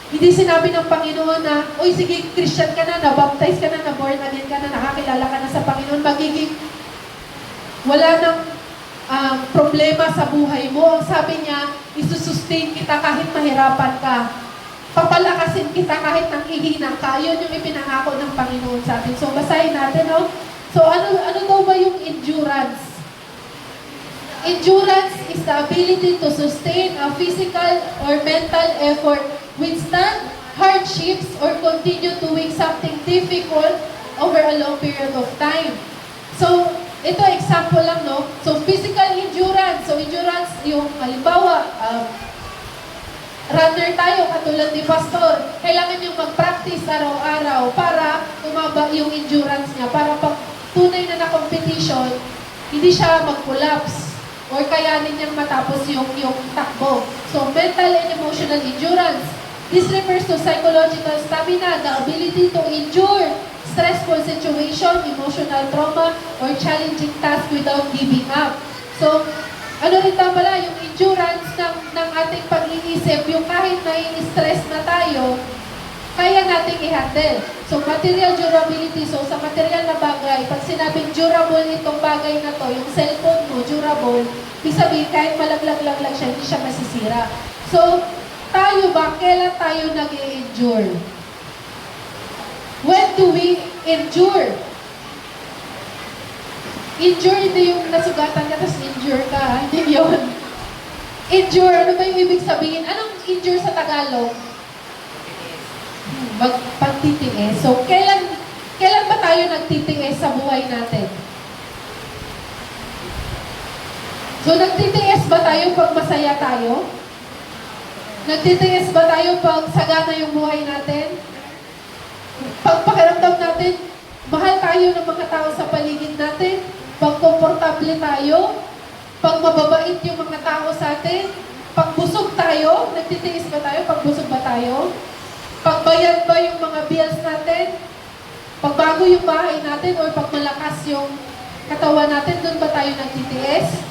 Hindi sinabi ng Panginoon na, oy, sige, Christian ka na, na-baptize ka na, born again ka na, nakakilala ka na sa Panginoon, magiging wala nang problema sa buhay mo. Ang sabi niya, isusustain kita kahit mahirapan ka. Papalakasin kita kahit nanghihina ka. Yun yung ipinangako ng Panginoon sa atin. So, basahin natin, no? So, ano daw ba yung endurance? Endurance is the ability to sustain a physical or mental effort, withstand hardships, or continue doing something difficult over a long period of time. So, ito example lang, no? So, physical endurance. So, endurance, yung halimbawa, runner tayo, katulad ni Pastor. Kailangan yung mag-practice araw-araw para tumaba yung endurance niya. Para pag tunay na competition, hindi siya mag-collapse or kayanin niyang matapos yung takbo. So, mental and emotional endurance. This refers to psychological stamina, the ability to endure stressful situation, emotional trauma, or challenging task without giving up. So, ano rin pala, yung endurance ng ating pag-iisip, yung kahit nai-stress na tayo, kaya nating i-handle. So, material durability. So, sa material na bagay, pag sinabing durable itong bagay na to, yung cellphone mo, durable, ibig sabihin, kahit malaglag-lag lang siya, hindi siya masisira. So, tayo ba, kailan tayo nag-i-endure? When do we endure? Endure, hindi yung nasugatan ka, tapos endure ka. Hindi yun. Endure, ano ba yung ibig sabihin? Anong endure sa Tagalog? Pagtitiis. So, kailan ba tayo nagtitiis sa buhay natin? So, nagtitiis ba tayo pag masaya tayo? Nagtitiis ba tayo pag sagana yung buhay natin? Pag pakiramdam natin, mahal tayo ng mga tao sa paligid natin? Pag komportable tayo? Pag mababait yung mga tao sa atin? Pag busog tayo? Nagtitiis ba tayo? Pag busog ba tayo? Pagbayad ba yung mga bills natin? Pagbago yung bahay natin or pag malakas yung katawan natin, doon ba tayo nagtitiis?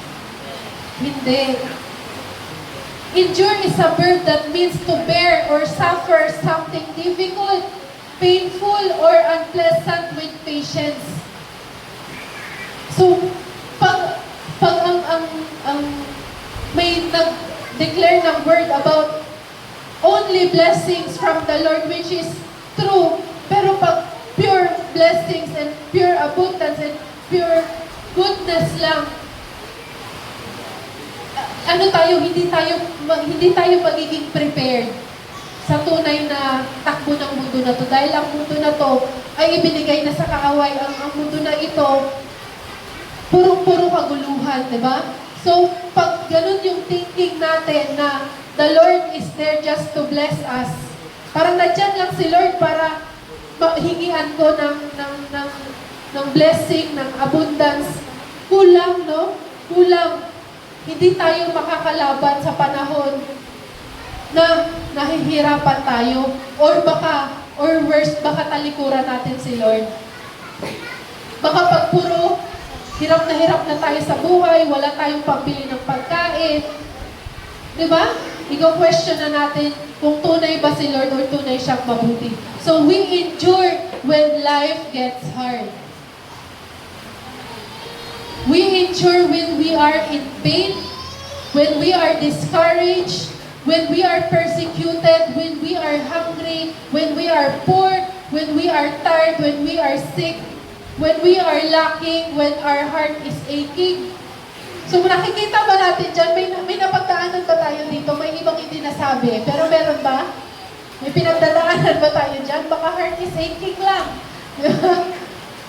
Hindi. Endure is a verb that means to bear or suffer something difficult, painful, or unpleasant with patience. So, pag ang may nag-declare ng word about only blessings from the Lord, which is true. Pero pag pure blessings and pure abundance and pure goodness lang, hindi tayo magiging prepared sa tunay na takbo ng mundo na to. Dahil ang mundo na to ay ibinigay na sa kaaway. Ang mundo na ito, puro kaguluhan, di ba? So, pag ganun yung thinking natin na the Lord is there just to bless us. Parang nandyan lang si Lord para hingian ko ng blessing, ng abundance. Kulang, no? Kulang. Hindi tayo makakalaban sa panahon na nahihirapan tayo or worse, baka talikuran natin si Lord. Baka pag puro hirap na tayo sa buhay, wala tayong pambili ng pagkain. Di ba? I-question na natin kung tunay ba si Lord or tunay siyang mabuti. So, we endure when life gets hard. We endure when we are in pain, when we are discouraged, when we are persecuted, when we are hungry, when we are poor, when we are tired, when we are sick, when we are lacking, when our heart is aching. So, nakikita ba natin dyan? May napagdaanan ba tayo dito? May ibang hindi nasabi. Pero meron ba? May pinagdadaanan ba tayo dyan? Baka heart is aching lang.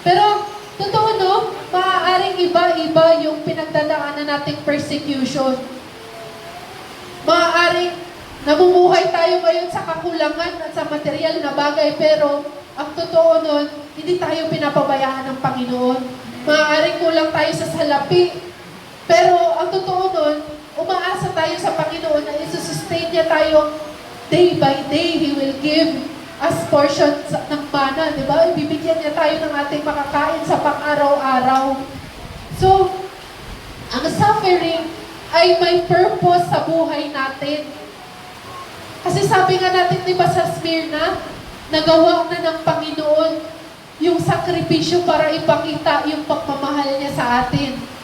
Pero, totoo no? Maaaring iba-iba yung pinagdadaanan nating persecution. Maaaring namumuhay tayo ngayon sa kakulangan at sa material na bagay. Pero, ang totoo nun, hindi tayo pinapabayaan ng Panginoon. Maaaring kulang tayo sa salapi. Pero ang totoo nun, umaasa tayo sa Panginoon na isusustain niya tayo day by day. He will give us portion ng mana, di ba? Bibigyan niya tayo ng ating makakain sa pang-araw-araw. So, ang suffering ay may purpose sa buhay natin. Kasi sabi nga natin, di ba sa Smyrna, nagawa na ng Panginoon yung sakripisyo para ipakita yung pagmamahal niya sa atin.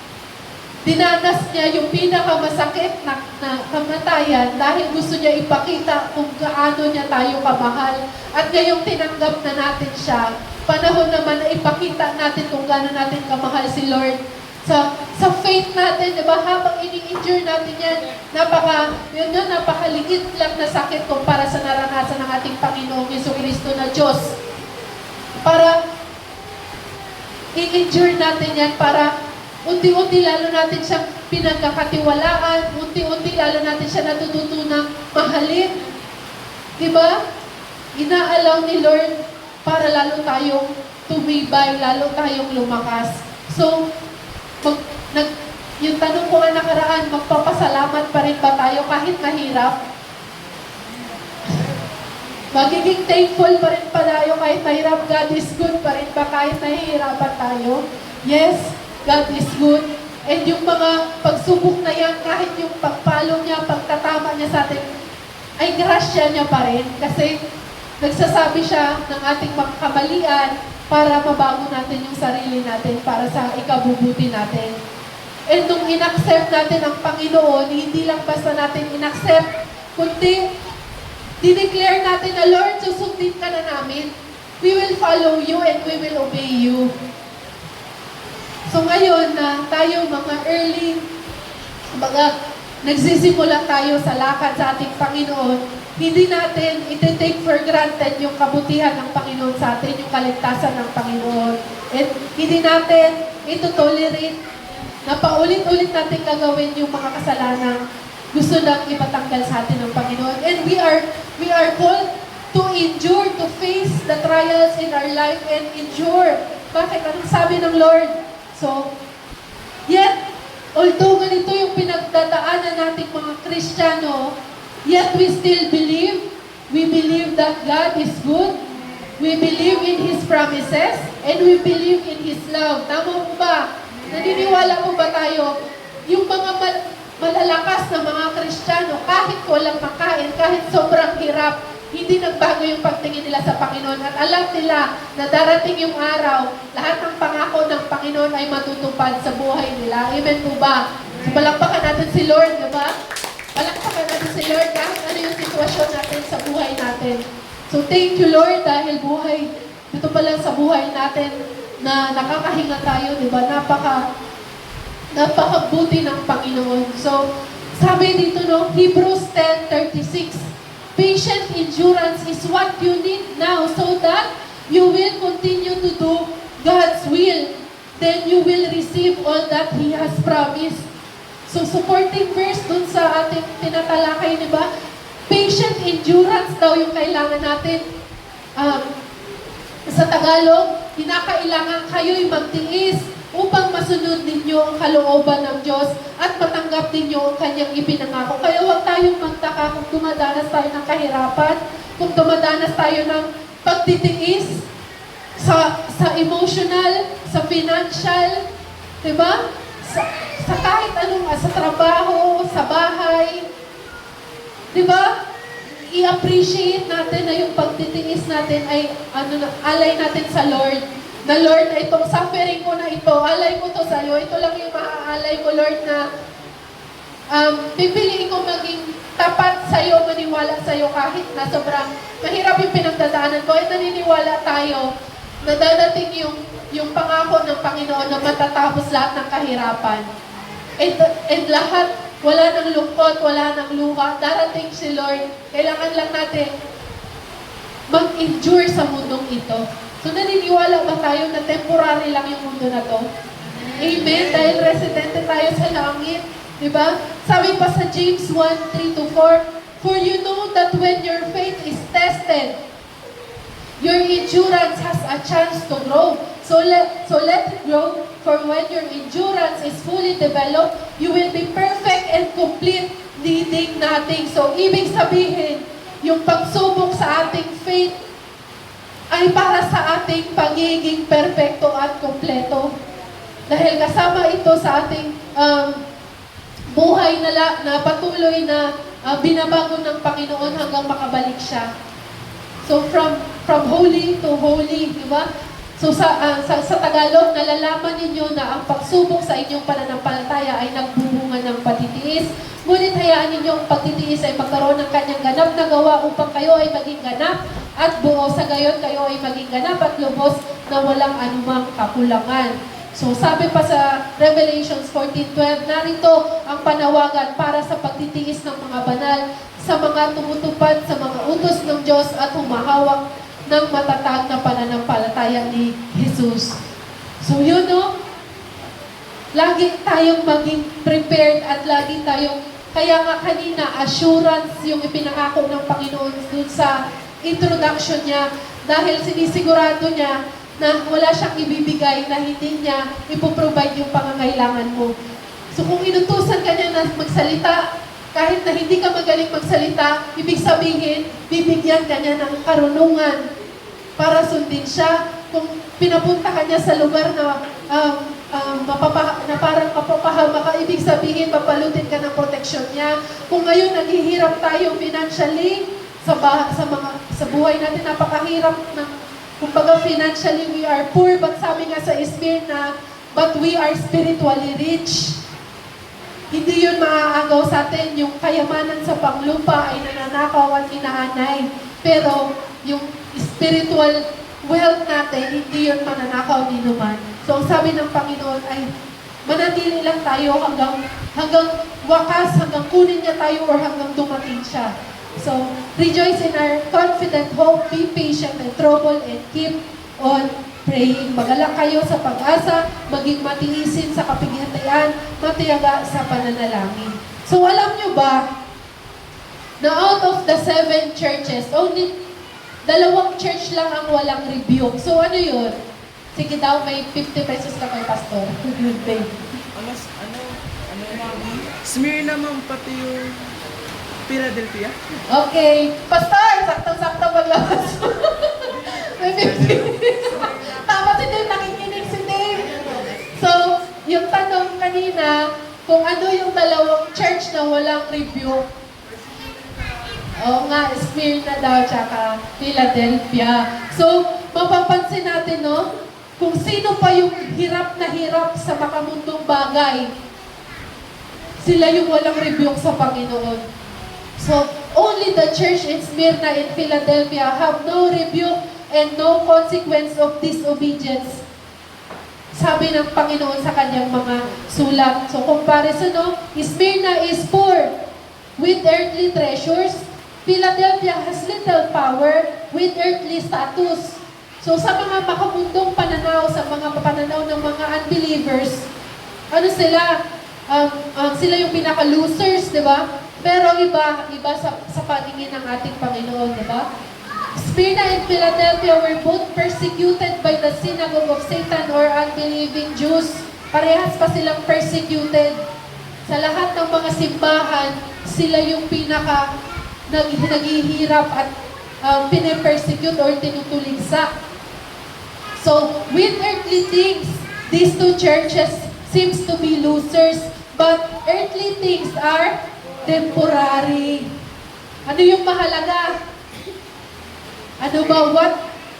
Dinanas niya yung pinakamasakit na kamatayan dahil gusto niya ipakita kung gaano niya tayo kamahal. At ngayong tinanggap na natin siya, panahon naman na ipakita natin kung gaano natin kamahal si Lord. Sa faith natin, di ba, habang ini-endure natin yan, napakaliit lang na sakit kumpara sa naranasan ng ating Panginoong Jesucristo na Diyos. Para i-endure natin yan para unti-unti lalo natin siyang pinagkakatiwalaan, unti-unti lalo natin siya natututunang mahalin. Diba? Inaalaw ni Lord para lalo tayong tumibay, lalo tayong lumakas. So, yung tanong ko nga nakaraan, magpapasalamat pa rin ba tayo kahit mahirap? Magiging thankful pa rin pa tayo kahit mahirap. God is good pa rin ba kahit nahihirapan tayo? Yes, God is good. And yung mga pagsubok na yan, kahit yung pagpalo niya, pagtatama niya sa atin, ay grasya niya pa rin. Kasi nagsasabi siya ng ating mga kamalian para mabago natin yung sarili natin para sa ikabubuti natin. And nung inaccept natin ang Panginoon, hindi lang basta natin inaccept, kundi dineclare natin na, Lord, susundin ka na namin. We will follow you and we will obey you. So ngayon na tayo mga early, nagsisimula tayo sa lakad sa ating Panginoon, hindi natin iti-take for granted yung kabutihan ng Panginoon sa atin, yung kaligtasan ng Panginoon. And hindi natin ito-tolerate na paulit-ulit natin gagawin yung mga kasalanan gusto nang ipatanggal sa atin ng Panginoon. And we are called to endure, to face the trials in our life and endure. Bakit? Anong sabi ng Lord? So, yet, although ganito yung pinagdadaanan nating mga Kristiyano, yet we still believe. We believe that God is good. We believe in His promises. And we believe in His love. Tama po ba? Naniniwala po ba tayo? Yung mga malalakas na mga Kristiyano, kahit walang makain, kahit sobrang hirap, hindi nagbago yung pagtingin nila sa Panginoon. At alam nila na darating yung araw, lahat ng pangako ng Panginoon ay matutupad sa buhay nila. Amen po ba? So, palakpakan natin si Lord, di ba? Palakpakan natin si Lord kahit ano yung sitwasyon natin sa buhay natin. So, thank you, Lord, dahil buhay, dito pa lang sa buhay natin, na nakakahinga tayo, di ba? Napakabuti ng Panginoon. So, sabi dito, no, Hebrews 10:36, patient endurance is what you need now so that you will continue to do God's will. Then you will receive all that He has promised. So, supporting verse dun sa ating tinatalakay, di ba? Patient endurance daw yung kailangan natin. Sa Tagalog, kinakailangan kayo'y magtiis upang masunod ninyo ang kalooban ng Diyos at matanggap ninyo ang Kanyang ipinangako. Kaya huwag tayong magtaka kung dumadanas tayo ng kahirapan, kung dumadanas tayo ng pagtitiis sa emotional, sa financial, diba? Sa kahit anong, sa trabaho, sa bahay, diba? I-appreciate natin na yung pagtitiis natin ay alay natin sa Lord. Na Lord, na itong suffering ko na ito, alay ko to sa iyo. Ito lang yung maaalay ko, Lord, na pipiliin ko maging tapat sa iyo, maniwala sa iyo kahit na sobrang mahirap yung pinagdadaanan ko. Ay naniniwala tayo na dadating yung pangako ng Panginoon na matatapos lahat ng kahirapan. And lahat, wala nang lungkot, wala nang luha. Darating si Lord. Kailangan lang natin mag-endure sa mundong ito. So, naniniwala ba tayo na temporary lang yung mundo na to? Amen? Dahil residente tayo sa langit. Diba? Sabi pa sa James 1:3-4, for you know that when your faith is tested, your endurance has a chance to grow. So let it grow. For when your endurance is fully developed, you will be perfect and complete, needing nothing. So, ibig sabihin, yung pagsubok sa ating faith ay para sa ating pagiging perfecto at kompleto. Dahil kasama ito sa ating buhay na patuloy na binabago ng Panginoon hanggang makabalik siya. So, from holy to holy, di ba? So sa Tagalog, nalalaman ninyo na ang pagsubok sa inyong pananampalataya ay nagbubunga ng pagtitiis. Ngunit hayaan ninyo ang pagtitiis ay magkaroon ng kanyang ganap na gawa upang kayo ay maging ganap at buo. Sa gayon, kayo ay maging ganap at lubos na walang anumang kakulangan. So sabi pa sa Revelations 14:12, narito ang panawagan para sa pagtitiis ng mga banal, sa mga tumutupad sa mga utos ng Diyos at humahawak ng matatag na pananampalataya ni Jesus. So yun, no? Lagi tayong maging prepared at lagi tayong Kaya nga kanina, assurance yung ipinangako ng Panginoon dun sa introduction niya dahil sinisigurado niya na wala siyang ibibigay na hindi niya ipoprovide yung pangangailangan mo. So kung inutusan ka niya na magsalita, kahit na hindi ka magaling magsalita, ibig sabihin, bibigyan ka niya ng karunungan para sundin siya. Kung pinapunta ka niya sa lugar na, na parang mapapahama ka, ibig sabihin, papalutin ka ng proteksyon niya. Kung ngayon naghihirap tayo financially, sa buhay natin, napakahirap ng, kumbaga financially we are poor, but sabi nga sa Smyrna, but we are spiritually rich. Hindi yun maaagaw sa atin, yung kayamanan sa panglupa ay nananakaw at inaanay. Pero yung spiritual wealth natin, hindi yun mananakaw ni naman. So ang sabi ng Panginoon ay, manatili lang tayo hanggang wakas, hanggang kunin niya tayo or hanggang dumating siya. So, rejoice in our confident hope, be patient in trouble, and keep on praying. Magalak kayo sa pag-asa, maging matiisin sa kapighatian, matiyaga sa pananalangin. So, alam nyo ba, na out of the 7 churches, only 2 church lang ang walang rebuke. So, ano yun? Sige daw, may 50 pesos ka kay pastor. Good day. Smyrna ma'am, pati yung Philadelphia. Okay. Pastor, saktong-sakto maglabas. May 50. Tama si Dave, nakikinig si Dave. So, yung tanong kanina, kung ano yung 2 church na walang review. Oo nga, Smyrna daw, tsaka Philadelphia. So, mapapansin natin, no? Kung sino pa yung hirap na hirap sa makamundong bagay, sila yung walang review sa Panginoon. So, only the church in Smyrna in Philadelphia have no rebuke and no consequence of disobedience. Sabi ng Panginoon sa kanyang mga sulat. So, comparison, no? Smyrna is poor with earthly treasures. Philadelphia has little power with earthly status. So, sa mga makamundong pananaw, sa mga pananaw ng mga unbelievers, ano sila? Sila yung pinaka-losers, di ba? Pero iba sa paningin ng ating Panginoon, di ba? Smyrna and Philadelphia were both persecuted by the synagogue of Satan or unbelieving Jews. Parehas pa silang persecuted. Sa lahat ng mga simbahan, sila yung pinaka naghihirap at pine-persecute or tinutuligsa. So, with earthly things, these 2 churches seems to be losers, but earthly things are temporary. Ano yung mahalaga? Ano ba? What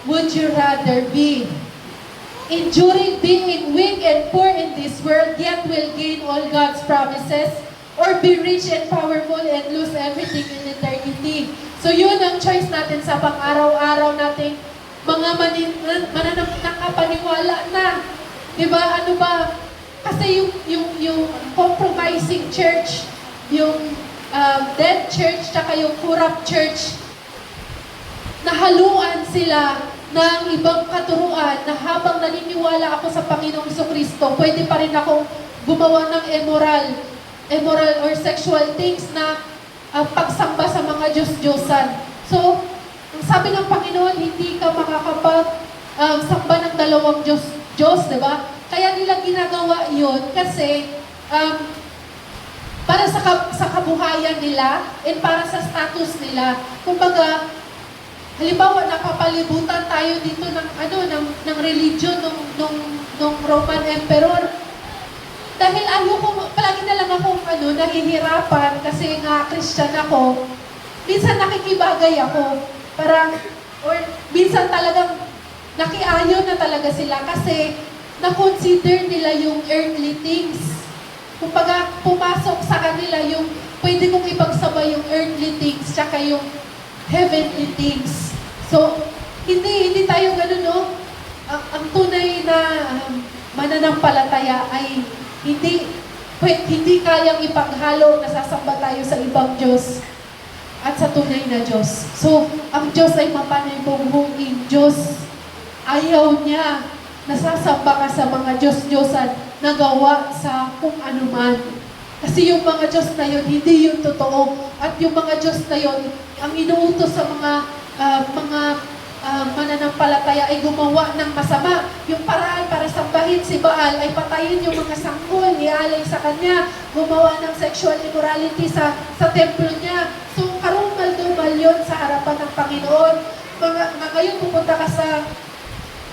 would you rather be? Enduring being weak and poor in this world, yet will gain all God's promises, or be rich and powerful and lose everything in eternity. So yun ang choice natin sa pang-araw-araw nating mga nakapaniwala na. Diba? Ano ba? Kasi yung compromising church, yung dead church, tsaka yung corrupt church, nahaluan sila ng ibang katuruan na habang naniniwala ako sa Panginoong Jesucristo, pwede pa rin akong gumawa ng immoral or sexual things na pagsamba sa mga Diyos-Diyosan. So, ang sabi ng Panginoon, hindi ka makakapag-samba ng 2 Diyos, di ba? Kaya nila ginagawa yun kasi para sa kabuhayan nila and para sa status nila. Kumbaga, halimbawa napapalibutan tayo dito ng religion ng Roman Emperor. Dahil palagi na lang akong nahihirapan kasi nga Christian ako. Minsan nakikibagay ako. Or minsan talagang nakiayon na talaga sila kasi na-consider nila yung earthly things. Kumbaga, pumasok sa kanila yung pwede kong ipagsabay yung earthly things tsaka yung heavenly things. So, hindi tayo ganun, no? Ang tunay na mananampalataya ay hindi kayang ipaghalo na sasamba tayo sa ibang Diyos at sa tunay na Diyos. So, ang Diyos ay mapanibongbuing Diyos. Ayaw niya nasasamba ka sa mga Diyos-Diyosan na gawa sa kung anuman. Kasi yung mga Diyos na yun, hindi yun totoo. At yung mga Diyos na yun, ang inuutos sa mananampalataya ay gumawa ng masama. Yung paraan para sambahin si Baal ay patayin yung mga sanggol, ialay sa kanya, gumawa ng sexual immorality sa templo niya. So, karumal-dumal yun sa harapan ng Panginoon. Ngayon pupunta ka sa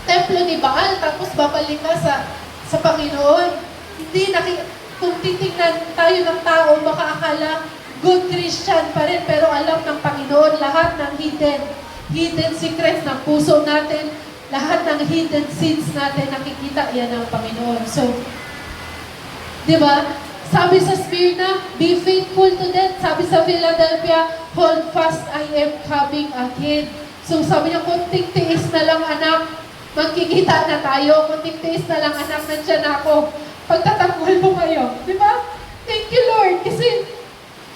templo ni Baal, tapos babalik ka sa Panginoon. Kung titingnan tayo ng tao, baka akala good Christian pa rin, pero alam ng Panginoon lahat ng hidden secrets ng puso natin, lahat ng hidden sins natin, nakikita yan ng Panginoon. So, di ba? Sabi sa Smyrna, be faithful to death. Sabi sa Philadelphia, hold fast, I am coming again. So, sabi niya, kunting tiis na lang, anak, magkikita na tayo. Kunting tiis na lang, anak, nandiyan ako. Pagtatanggol mo kayo. Di ba? Thank you, Lord. Kasi,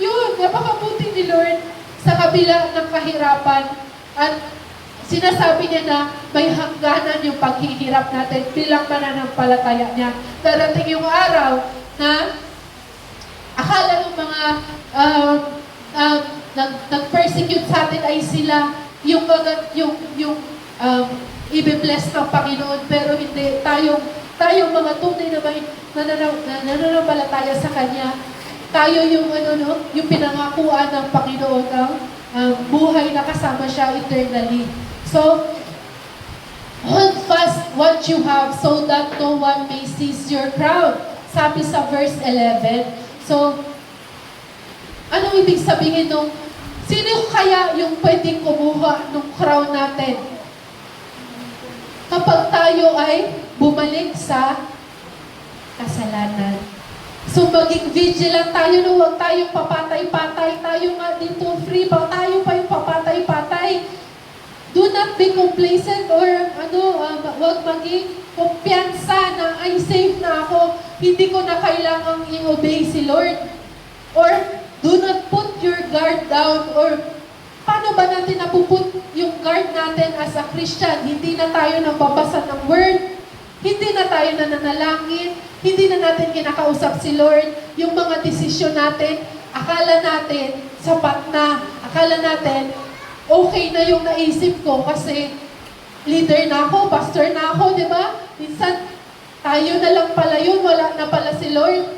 yun, napakabuti ni Lord sa kabila ng kahirapan. At sinasabi niya na may hangganan yung paghihirap natin bilang mananampalataya niya. Darating yung araw na akala ng mga nag-persecute sa atin ay sila yung i-bless ng Panginoon, pero hindi tayong mga tunay na may nananampalataya sa Kanya. Tayo yung yung pinangakuan ng Panginoon ng buhay na kasama siya eternally. So, hold fast what you have so that no one may seize your crown. Sabi sa verse 11. So, ano ibig sabihin nung, sino kaya yung pwedeng kumuha ng crown natin? Kapag tayo ay bumalik sa kasalanan. So, maging vigilant tayo na huwag tayong papatay-patay. Tayo nga dito free ba? Tayo pa yung papatay-patay. Do not be complacent or huwag maging kumpiyansa na ay safe na ako. Hindi ko na kailangang i-obey si Lord. Or do not put your guard down. Or paano ba natin napuput yung guard natin as a Christian? Hindi na tayo nababasa ng word. Hindi na tayo nananalangin, hindi na natin kinakausap si Lord. Yung mga desisyon natin, akala natin sapat na. Akala natin, okay na yung naisip ko kasi leader na ako, pastor na ako, di ba? Minsan, tayo na lang pala yun, wala na pala si Lord.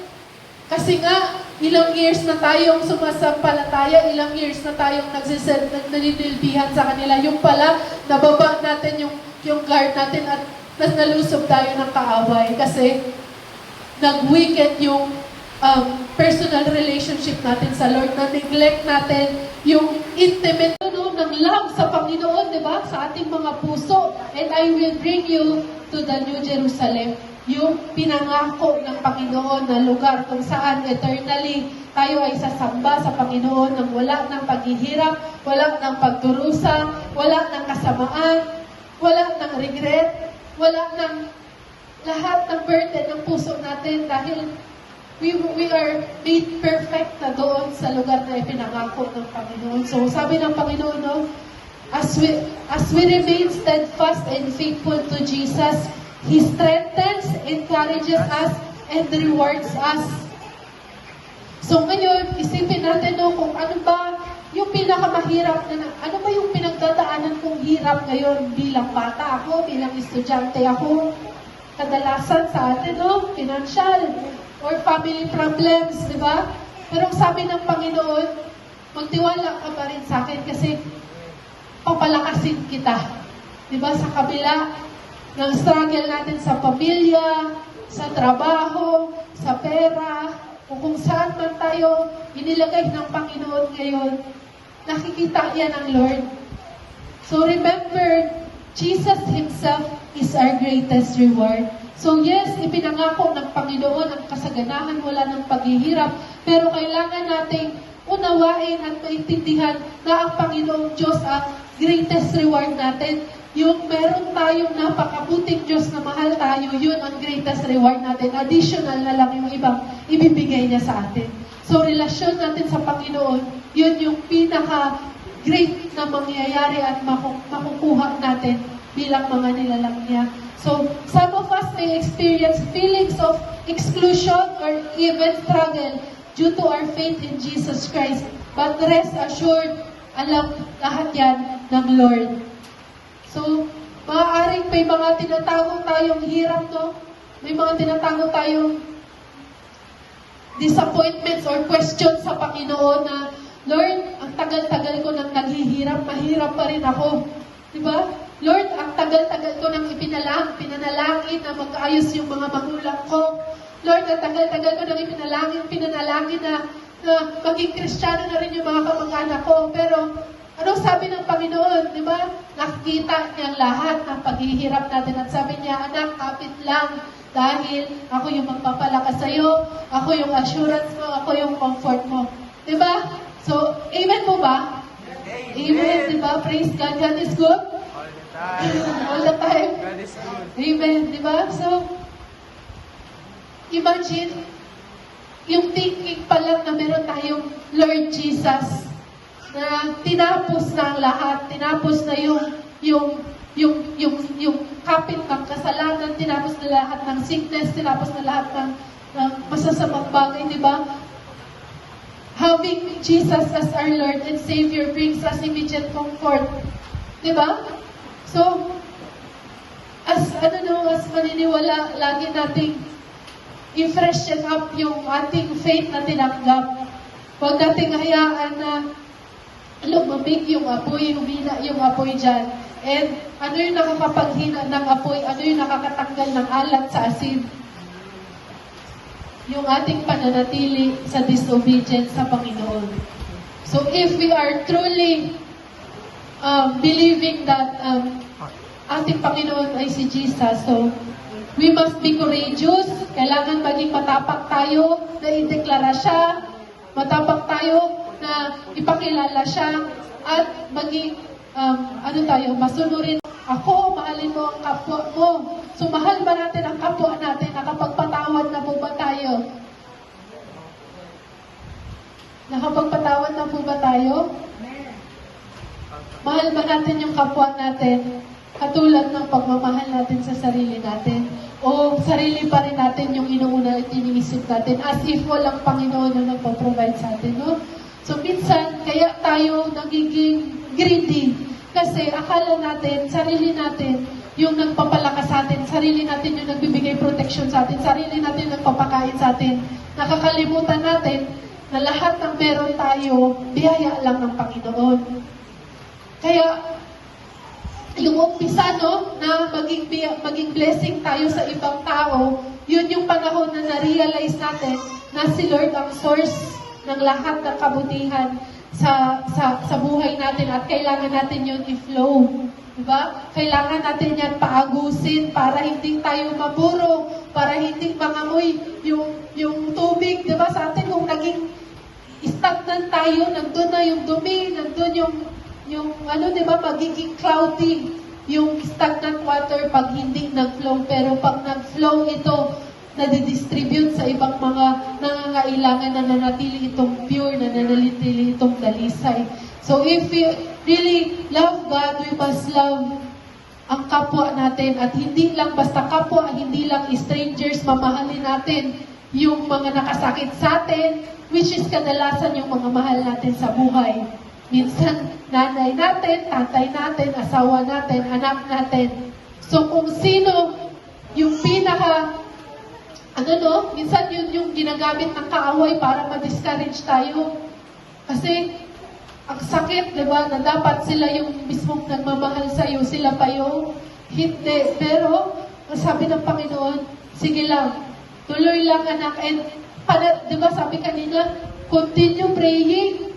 Kasi nga, ilang years na tayong sumasampalataya, ilang years na tayong naninilbihan sa kanila. Yung pala, nababa natin yung guard natin at nalusob tayo ng kaaway kasi nag-weaken yung personal relationship natin sa Lord, na-neglect natin yung intimate ng love sa Panginoon, di ba? Sa ating mga puso. And I will bring you to the New Jerusalem, yung pinangako ng Panginoon na lugar kung saan eternally tayo ay sasamba sa Panginoon nang wala ng paghihirap, wala ng pagdurusa, wala ng kasamaan, wala ng regret, wala ng lahat ng burden ng puso natin dahil we are made perfect na doon sa lugar na ipinangako ng Panginoon. So sabi ng Panginoon, no, as we remain steadfast and faithful to Jesus, He strengthens, encourages us, and rewards us. So ngayon, isipin natin no, kung ano ba yung pinakamahirap ano ba yung pinagdadaanan kong hirap ngayon bilang bata ako, bilang estudyante ako, kadalasan sa atin, no? Financial or family problems, di ba? Pero sabi ng Panginoon, magtiwala ka pa rin sa akin kasi papalakasin kita. Di ba? Sa kabila ng struggle natin sa pamilya, sa trabaho, sa pera, o kung saan man tayo inilagay ng Panginoon ngayon, nakikita yan ng Lord. So remember, Jesus Himself is our greatest reward. So yes, ipinangako ng Panginoon ang kasaganahan, wala ng paghihirap, pero kailangan nating unawain at maintindihan na ang Panginoong Diyos ang greatest reward natin. Yung meron tayong napakabuting Diyos na mahal tayo, yun ang greatest reward natin. Additional na lang yung ibang ibibigay niya sa atin. So relasyon natin sa Panginoon, yun yung pinaka-great na mangyayari at makukuha natin bilang mga nilalang niya. So, some of us may experience feelings of exclusion or even struggle due to our faith in Jesus Christ. But rest assured, alam lahat yan ng Lord. So, maaaring may mga tinatago tayong hirap, no? May mga tinatago tayong disappointments or questions sa Panginoon na, Lord, ang tagal-tagal ko nang naghihirap, mahirap pa rin ako. Diba? Lord, ang tagal-tagal ko nang pinanalangin na magkaayos yung mga magulang ko. Lord, ang tagal-tagal ko nang pinanalangin na maging Kristiyano na rin yung mga kamag-anak ko. Pero, anong sabi ng Panginoon? Diba? Nakikita niya lahat ng paghihirap natin at sabi niya, anak, kapit lang. Dahil ako yung magpapalakas sa'yo, ako yung assurance mo, ako yung comfort mo. Diba? So, amen po ba? Amen, diba? Praise God. God is good? All the time. God is good. Amen, diba? So, imagine, yung thinking pa lang na meron tayong Lord Jesus, na tinapos na ang lahat, tinapos na yung kapit ng kasalanan, tinapos na lahat ng sickness, tinapos na lahat ng masasamang bagay, di ba? Having Jesus as our Lord and Savior brings us immediate comfort. Di ba? So, as maniniwala, lagi nating i-freshen up yung ating faith na tinanggap. Huwag nating hayaan na lumamig yung apoy, humina yung apoy dyan. And ano yung nakakapaghina ng apoy? Ano yung nakakatanggal ng alat sa asin? Yung ating pananatili sa disobedience sa Panginoon. So if we are truly believing that ating Panginoon ay si Jesus, so we must be courageous. Kailangan maging matapak tayo na ideklara siya. Matapak tayo na ipakilala siya. At maging masunurin. Ako, mahalin mo ang kapwa mo. So, mahal ba natin ang kapwa natin? Nakapagpatawad na po ba tayo? Nakapagpatawad na po ba tayo? Mahal ba natin yung kapwa natin? Katulad ng pagmamahal natin sa sarili natin? O sarili pa rin natin yung inuuna at iniisip natin as if walang Panginoon na nagpo-provide sa atin, no? So, minsan, kaya tayo nagiging greedy. Kasi akala natin, sarili natin yung nagpapalakas sa atin, sarili natin yung nagbibigay protection sa atin, sarili natin yung nagpapakain sa atin. Nakakalimutan natin na lahat ng meron tayo, biyaya lang ng Panginoon. Kaya, yung umpisa, no, na maging blessing tayo sa ibang tao, yun yung panahon na na-realize natin na si Lord ang source ng lahat ng kabutihan sa buhay natin at kailangan natin yun i-flow. Diba? Kailangan natin yan paagusin para hindi tayo maburo, para hindi mangamoy yung tubig. Diba? Sa atin, kung naging stagnant tayo, nandun na yung dumi, nandun diba, magiging cloudy yung stagnant water pag hindi nag-flow. Pero pag nag-flow ito, nadidistribute sa ibang mga nangangailangan na nanatili itong pure, na nanatili itong dalisay. So if we really love God, we must love ang kapwa natin. At hindi lang basta kapwa, hindi lang strangers, mamahalin natin yung mga nakasakit sa atin, which is kadalasan yung mga mahal natin sa buhay. Minsan, nanay natin, tatay natin, asawa natin, anak natin. So kung sino yung minsan yun yung ginagamit ng kaaway para ma-discourage tayo. Kasi, ang sakit, di ba, na dapat sila yung mismong nagmamahal sa'yo, sila pa yung hindi. Pero, ang sabi ng Panginoon, sige lang, tuloy lang anak. And, di ba, sabi kanina, continue praying.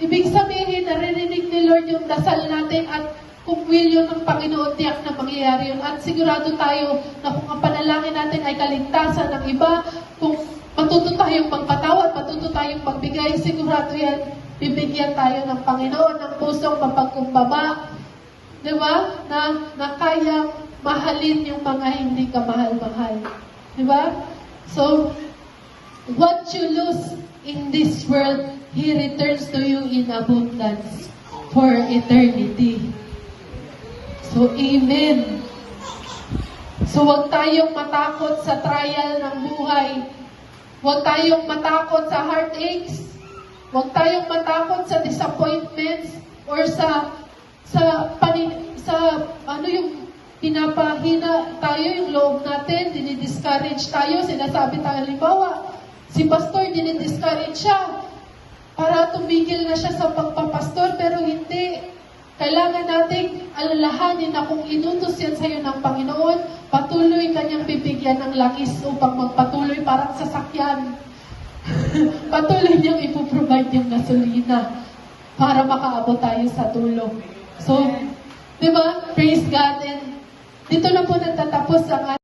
Ibig sabihin, naririnig ni Lord yung dasal natin at kung will yun ng Panginoon, tiyak na mangyayari yun. At sigurado tayo na kung ang panalangin natin ay kaligtasan ng iba, kung matuto tayong magpatawad, matuto tayong magbigay, sigurado yan, bibigyan tayo ng Panginoon ng pusong mapagkumbaba. Di ba? Na kayang mahalin yung mga hindi ka mahal-mahal. Di ba? So, what you lose in this world, He returns to you in abundance for eternity. So, amen. So, huwag tayong matakot sa trial ng buhay. Huwag tayong matakot sa heartaches. Huwag tayong matakot sa disappointments or sa yung pinapahina tayo yung loob natin, dinidiscourage tayo, sinasabi tayo, halimbawa, si pastor, dinidiscourage siya para tumigil na siya sa pagpapastor, pero hindi. Kailangan nating alalahanin na kung inutos yan sa'yo ng Panginoon, patuloy kanyang bibigyan ng langis upang magpatuloy parang sasakyan. Patuloy niyang ipoprovide yung gasolina para makaabot tayo sa dulo. So, di ba? Praise God. And dito na po nagtatapos ang